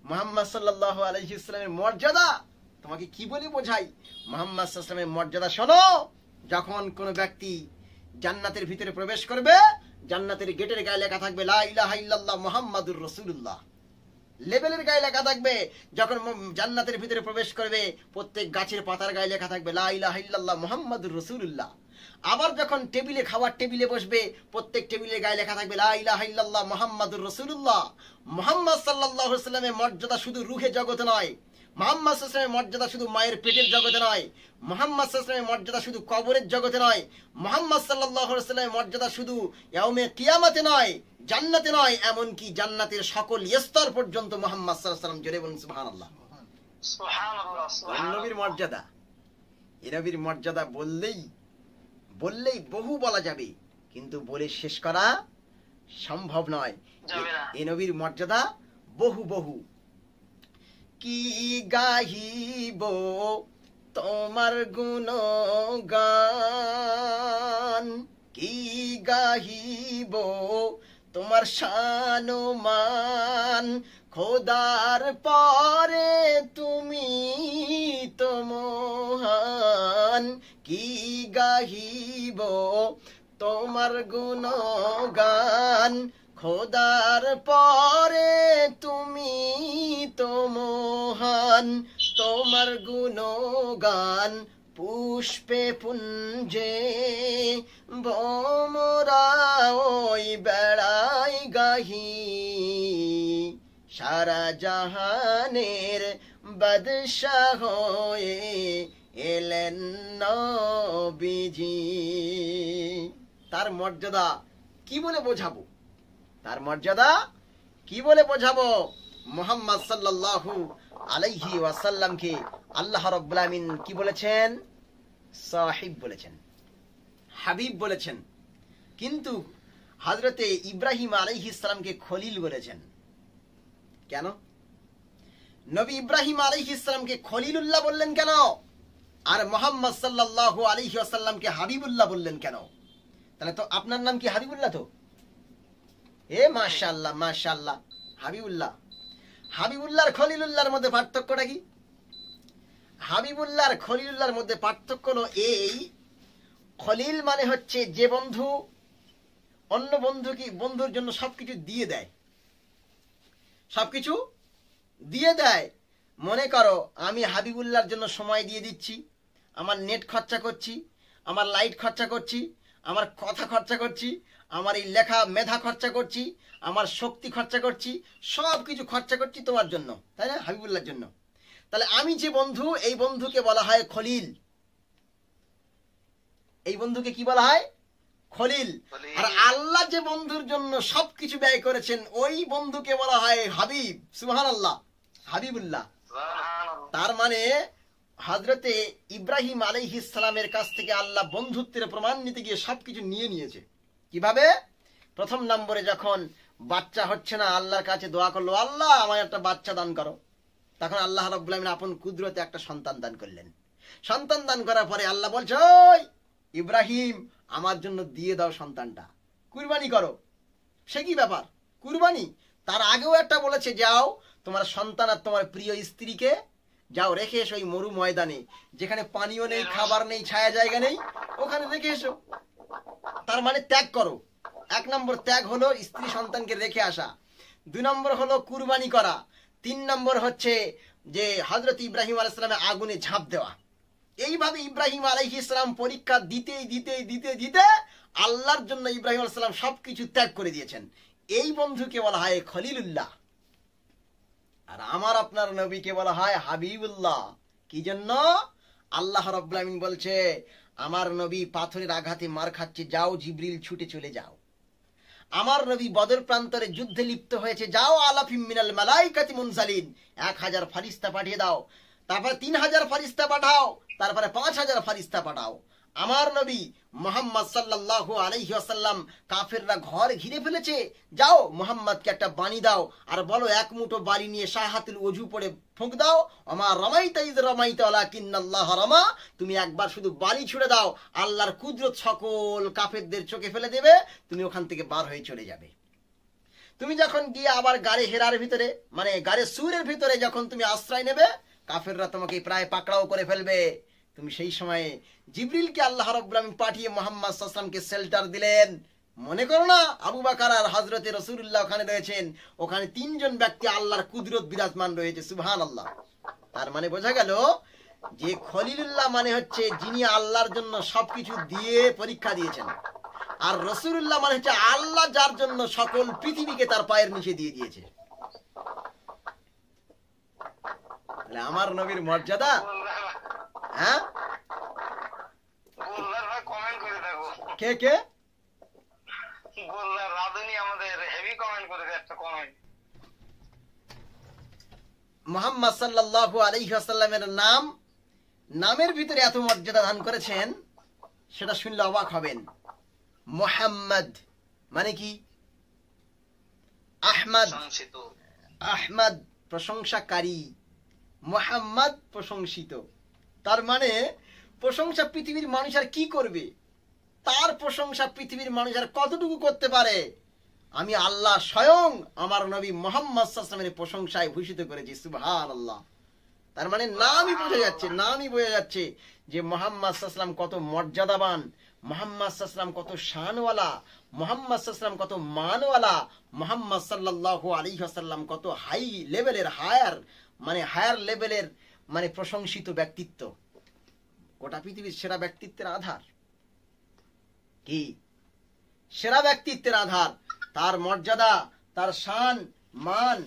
মুহাম্মদ সাল্লাল্লাহু আলাইহি ওয়াসাল্লামের মর্যাদা তোমাকে কি বলে বোঝাই? মুহাম্মদ সাল্লাল্লাহু আলাইহি ওয়াসাল্লামের মর্যাদা শোনো। যখন কোন ব্যক্তি জান্নাতের ভিতরে প্রবেশ করবে, জান্নাতের গেটের গায়ে লেখা থাকবে লা ইলাহা ইল্লাল্লাহ মুহাম্মাদুর রাসূলুল্লাহ, লেবেলের গায়ে লেখা থাকবে। যখন জান্নাতের ভিতরে প্রবেশ করবে, প্রত্যেক গাছের পাতার গায়ে লেখা থাকবে লা ইলাহা ইল্লাল্লাহ মুহাম্মাদুর রাসূলুল্লাহ। আবার যখন টেবিলে খাবার টেবিলে বসবে, প্রত্যেক টেবিলের গায়ে লেখা থাকবে লা ইলাহা ইল্লাল্লাহ মুহাম্মাদুর রাসূলুল্লাহ। মুহাম্মদ সাল্লাল্লাহু আলাইহি ওয়াসাল্লামের মর্যাদা শুধু রুহে জগতে নয়, মুহাম্মদ সাল্লাল্লাহু আলাইহি ওয়াসাল্লামের মর্যাদা শুধু মায়ের পেটের জগতে নয়, মুহাম্মদ সাল্লাল্লাহু আলাইহি ওয়াসাল্লামের মর্যাদা শুধু কবরের জগতে নয়, মুহাম্মদ সাল্লাল্লাহু আলাইহি ওয়াসাল্লামের মর্যাদা শুধু ইয়াউমে কিয়ামতে নয়, জান্নাতে নয়, এমনকি জান্নাতের সকল স্তর পর্যন্ত মুহাম্মদ সাল্লাল্লাহু আলাইহি ওয়াসাল্লাম। জোরে বলুন সুবহানাল্লাহ। সুবহানাল্লাহ, সুবহানাল্লাহ। নবীর মর্যাদা, এই নবীর মর্যাদা বললেই বহু বলা যাবে, কিন্তু বলে শেষ করা সম্ভব নয়। এই নবীর মর্যাদা বহু। কি গাহিব তোমার গুণগান, কি গাহিব তোমার শানমান, খোদার পরে তুমি তো মহান। কি গাহিব তোমার গুণগান, খোদার পরে তুমি তো মহান। তোমার গুণগান পুষ্পে পুঞ্জে ভোমরা ওই বেড়াই গাহি, সারা জাহানের বাদশাহ হয়ে এলেন নবীজি। তার মর্যাদা কি বলে বোঝাবো? তার মর্যাদা কি বলে বোঝাবো? মুহাম্মদ সাল্লাল্লাহু আলাইহি ওয়াসাল্লামকে আল্লাহ রাব্বুল আলামিন কি বলেছেন? সাহিব বলেছেন, হাবিব বলেছেন। কিন্তু হযরতে ইব্রাহিম আলাইহিস সালামকে খলিল বলেছেন। কেন? নবী ইব্রাহিম আলাইহিস সালামকে খলিলুল্লাহ বললেন কেন? আর মুহাম্মদ সাল্লাল্লাহু আলাইহি ওয়াসাল্লামকে হাবিবুল্লাহ বললেন কেন? তাহলে তো আপনার নাম কি হাবিবুল্লাহ? তো এ মাশাআল্লাহ মাশাআল্লাহ, হাবিবুল্লাহ। হাবিবুল্লাহর খলিলুল্লাহর মধ্যে পার্থক্যটা কি? হাবিবুল্লাহর খলিলুল্লাহর মধ্যে পার্থক্য হলো এই, খলিল মানে হচ্ছে যে বন্ধু অন্য বন্ধুর জন্য সবকিছু দিয়ে দেয়, সবকিছু দিয়ে দেয়। মনে করো আমি হাবিবুল্লাহর জন্য সময় দিয়ে দিচ্ছি, আমার নেট খরচা করছি, আমার লাইট খরচা করছি, আমার কথা খরচা করছি, আমার এই লেখা মেধা খরচা করছি, আমার শক্তি খরচা করছি, সব কিছু খরচা করছি তোমার জন্য, তাই না? হাবিবুল্লাহর জন্য। তাহলে আমি যে বন্ধু, এই বন্ধুকে বলা হয় খলিল। এই বন্ধুকে কি বলা হয়? খলিল। খলিল। আর আল্লাহ যে বন্ধুর জন্য সবকিছু ব্যয় করেছেন ওই বন্ধুকে বলা হয় হাবিব। সুবহানাল্লাহ, হাবিবুল্লাহ। সুবহানাল্লাহ। তার মানে হযরতে ইব্রাহিম আলাইহিস সালামের কাছ থেকে আল্লাহ বন্ধুত্বের প্রমাণ নিতে গিয়ে সবকিছু নিয়ে নিয়েছে। কিভাবে? প্রথম নম্বরে যখন বাচ্চা হচ্ছে না, আল্লাহর কাছে দোয়া করলো, আল্লাহ আমার একটা বাচ্চা দান করো। তখন আল্লাহ রাব্বুল আলামিন আপন কুদরতে একটা সন্তান দান করলেন। সন্তান দান করার পরে আল্লাহ বলছে, ওই ইব্রাহিম আমার জন্য দিয়ে দাও সন্তানটা, কুরবানি করো। সে কি ব্যাপার? কুরবানি? তার আগেও একটা বলেছে, যাও তোমার সন্তান আর তোমার প্রিয় স্ত্রীকে যাও রেখে এসো ওই মরু ময়দানে, যেখানে পানিও নেই, খাবার নেই, ছায়া জায়গা নেই, ওখানে রেখে এসো। তার মানে ত্যাগ করো। এক নম্বর ত্যাগ হলো স্ত্রী সন্তানকে রেখে আসা, দুই নম্বর হলো কুরবানি করা, তিন নম্বর হচ্ছে যে হযরত ইব্রাহিম আলাইহিস সালামের আগুনে ঝাঁপ দেওয়া। এইভাবে ইব্রাহিম আলাইহিস সালাম পরীক্ষা দিতে দিতে দিতে দিতে আল্লাহর জন্য ইব্রাহিম আলাইহিস সালাম সবকিছু ত্যাগ করে দিয়েছেন। এই বন্ধুকে বলা হয় খলিলুল্লাহ। আর আমার আপনার নবীকে বলা হয় হাবিবুল্লাহ। কি জন্য? আল্লাহ রাব্বুল আলামিন বলছে, আমার নবী পাথরের আঘাতে মার খাচ্ছে, যাও জিবরিল ছুটে চলে যাও। আমার নবী বদর প্রান্তরে যুদ্ধে লিপ্ত হয়েছে, যাও আলাফিম মিনাল মালাইকাতি মুনজালিন, 1000 ফারিস্তা পাঠিয়ে দাও। তারপর 3000 ফারিস্তা পাঠাও, তারপরে 5000 ফারিস্তা পাঠাও। আমার নবী মুহাম্মদ সাল্লাল্লাহু আলাইহি ওয়াসাল্লাম কাফেররা ঘর ঘিরে ফেলেছে, যাও মুহাম্মদকে একটা বাণী দাও আর বলো এক মুঠো বালি নিয়ে শাহাতুল ওযু পড়ে ফুঁক দাও, ওমা রামাইতা ইয রামাইতা ওয়ালাকিন্নাল্লাহ রামা, তুমি একবার শুধু বালি ছুড়ে দাও, আল্লাহর কুদরত সকল কাফেরদের চোখে ফেলে দেবে, তুমি ওখান থেকে বার হয়ে চলে যাবে। তুমি যখন গিয়ে আবার গাড়ি হেরার ভিতরে মানে গাড়ি সুরের ভিতরে যখন তুমি আশ্রয় নেবে, কাফেররা তোমাকে প্রায় পাকড়াও করে ফেলবে। তুমি সেই সময়ে জিবরিলকে আল্লাহ রাব্বুল আলামিন পাঠিয়ে মুহাম্মদ সাল্লাল্লাহু আলাইহি ওয়াসাল্লামকে শেল্টার দিলেন। মনে করো না আবু বকর আর হযরতে রাসূলুল্লাহ ওখানে রয়েছেন, ওখানে তিনজন ব্যক্তি আল্লাহর কুদরত বিরাজমান রয়েছে। সুবহানাল্লাহ। তার মানে বোঝা গেল যে খলিলুল্লাহ মানে হচ্ছে যিনি আল্লাহর জন্য সবকিছু দিয়ে পরীক্ষা দিয়েছেন, আর রাসূলুল্লাহ মানে হচ্ছে আল্লাহ যার জন্য সকল পৃথিবীকে তার পায়ের নিচে দিয়ে দিয়েছে। তাহলে আমার নবীর মর্যাদা, হ্যাঁ? গোল্লার ভাই কমেন্ট করে দেখো। কে কে? গোল্লার রাধুনি আমাদের হেভি কমেন্ট করেছে একটা কমেন্ট। মুহাম্মদ সাল্লাল্লাহু আলাইহি ওয়াসাল্লামের নামের ভিতরে এত মর্যাদা দান করেছেন, সেটা শুনলে অবাক হবেন। মুহাম্মদ মানে কি? আহমদ, সংক্ষিপ্ত। আহমদ প্রশংসাকারী, মুহাম্মদ প্রশংসিত। তার মানে প্রশংসা পৃথিবীর মানুষ আর কি করবে? তার প্রশংসা পৃথিবীর মানুষ আর কতটুকু করতে পারে? আমি আল্লাহ স্বয়ং আমার নবী মুহাম্মদ সাল্লাল্লাহু আলাইহি ওয়াসাল্লামের প্রশংসায় ভূষিত করেছি। সুবহানাল্লাহ। তার মানে নামই বোঝা যাচ্ছে যে মুহাম্মদ সাল্লাল্লাহু আলাইহি ওয়াসাল্লাম কত মর্যাদাবান, মুহাম্মদ সাল্লাল্লাহু আলাইহি ওয়াসাল্লাম কত শানওয়ালা, মুহাম্মদ সাল্লাল্লাহু আলাইহি ওয়াসাল্লাম কত মানওয়ালা, মুহাম্মদ সাল্লাল্লাহু আলাইহি ওয়াসাল্লাম কত হাই লেভেলের হায়ার লেভেলের মানে প্রশংসিত ব্যক্তিত্ব, গোটা পৃথিবীর সেরা ব্যক্তিত্বের আধার। কি সেরা ব্যক্তিত্বের আধার, তার মর্যাদা, তার শান মান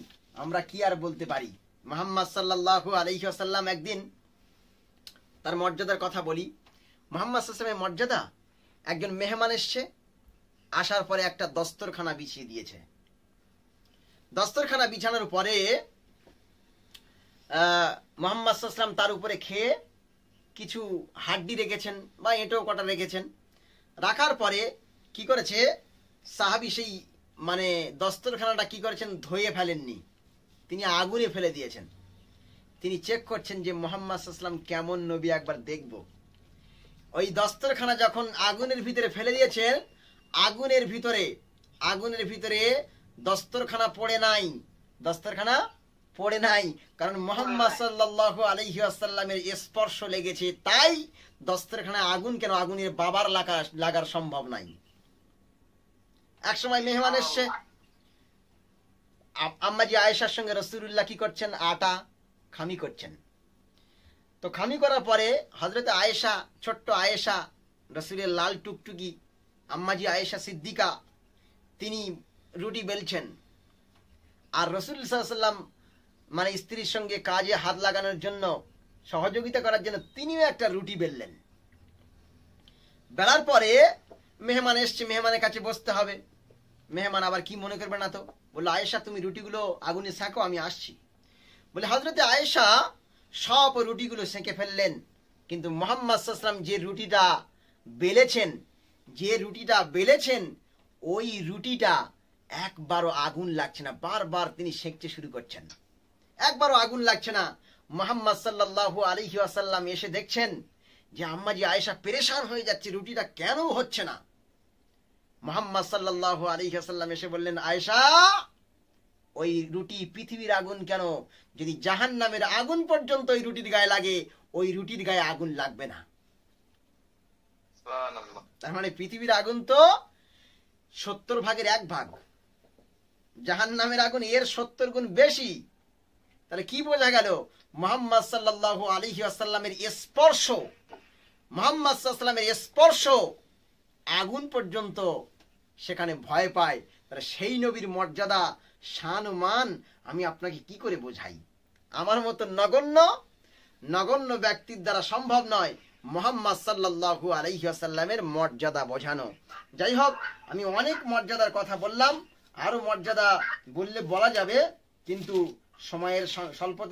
আমরা কি আর বলতে পারি। মুহাম্মদ সাল্লাল্লাহু আলাইহি ওয়াসাল্লাম একদিন তার মর্যাদার কথা বলি। মুহাম্মদ সাল্লাল্লাহু আলাইহি ওয়াসাল্লামের মর্যাদা, একজন মেহমান এসছে, আসার পরে একটা দস্তরখানা বিছিয়ে দিয়েছে। দস্তরখানা বিছানোর পরে মুহাম্মদ সাল্লাল্লাহু আলাইহি ওয়াসাল্লাম তার উপরে খেয়ে কিছু হাড্ডি রেখেছেন বা এঁটো কটা রেখেছেন। রাখার পরে কি করেছে সাহাবী, সেই মানে দস্তরখানাটা কি করেছেন, ধুয়ে ফেলেননি, তিনি আগুনে ফেলে দিয়েছেন। তিনি চেক করছেন যে মুহাম্মদ সাল্লাল্লাহু আলাইহি ওয়াসাল্লাম কেমন নবী, একবার দেখব। ওই দস্তরখানা যখন আগুনের ভিতরে ফেলে দিয়েছেন, আগুনের ভিতরে দস্তরখানা পড়ে নাই, কারণ মুহাম্মদ সাল্লাল্লাহু আলাইহি ওয়াসাল্লামের স্পর্শ লেগেছে, তাই দস্তরখানায় আগুন কেন, আগুনের বাবার লাগার সম্ভব নাই। এক সময় মেহমান এসছে, আম্মাজি আয়েশার সঙ্গে রাসূলুল্লাহ কি করছেন, আটা খামি করছেন। তো খামি করার পরে হযরত আয়েশা, ছোট্ট আয়েশা, রাসূলের লাল টুকটুকি আম্মাজি আয়েশা সিদ্দিকা, তিনি রুটি বেলছেন, আর রাসূল সাল্লাল্লাহু আলাইহি ওয়াসাল্লাম মানে স্ত্রীর সঙ্গে কাজে হাত লাগানোর জন্য, সহযোগিতা করার জন্য তিনিও একটা রুটি বেললেন। বেলার পরে মেহমান এসছে, মেহমানের কাছে বসতে হবে। মেহমান আবার কি মনে করবে না তো, বললো আয়েশা তুমি রুটিগুলো আগুনে সেঁকো, আমি আসছি। বলে হযরতে আয়েশা সব রুটিগুলো সেঁকে ফেললেন, কিন্তু মুহাম্মদ সাল্লাল্লাহু আলাইহি ওয়াসাল্লাম যে রুটিটা বেলেছেন ওই রুটিটা একবারও আগুন লাগছে না, বারবার তিনি সেঁকতে শুরু করছেন, একবারও আগুন লাগছে না। মুহাম্মদ সাল্লাল্লাহু আলাইহি ওয়াসাল্লাম এসে দেখছেন যে আম্মাজি আয়েশা পেরেশান হয়ে যাচ্ছে, রুটিটা কেন হচ্ছে না। মুহাম্মদ সাল্লাল্লাহু আলাইহি ওয়াসাল্লাম এসে বললেন, আয়েশা ওই রুটি পৃথিবীর আগুন কেন, যদি জাহান্নামের আগুন পর্যন্ত ওই রুটির গায়ে লাগে, ওই রুটির গায়ে আগুন লাগবে না। সুবহানাল্লাহ। তার মানে পৃথিবীর আগুন তো 70 ভাগের 1 ভাগ, জাহান্নামের আগুন এর 70 গুণ বেশি। তাহলে কি বোঝা গেল, মুহাম্মদ সাল্লাল্লাহু আলাইহি ওয়াসাল্লামের স্পর্শ, মুহাম্মদ সাল্লাল্লাহু আলাইহি ওয়াসাল্লামের স্পর্শ আগুন পর্যন্ত সেখানে ভয় পায়। তাহলে সেই নবীর মর্যাদা, শান ও মান আমি আপনাকে কি করে বোঝাই। আমার মতো নগণ্য ব্যক্তির দ্বারা সম্ভব নয় মুহাম্মদ সাল্লাল্লাহু আলাইহি ওয়াসাল্লামের মর্যাদা বোঝানো। যাই হোক, আমি অনেক মর্যাদার কথা বললাম, আরো মর্যাদা বললে বলা যাবে, কিন্তু সময়ের স্বল্পতা।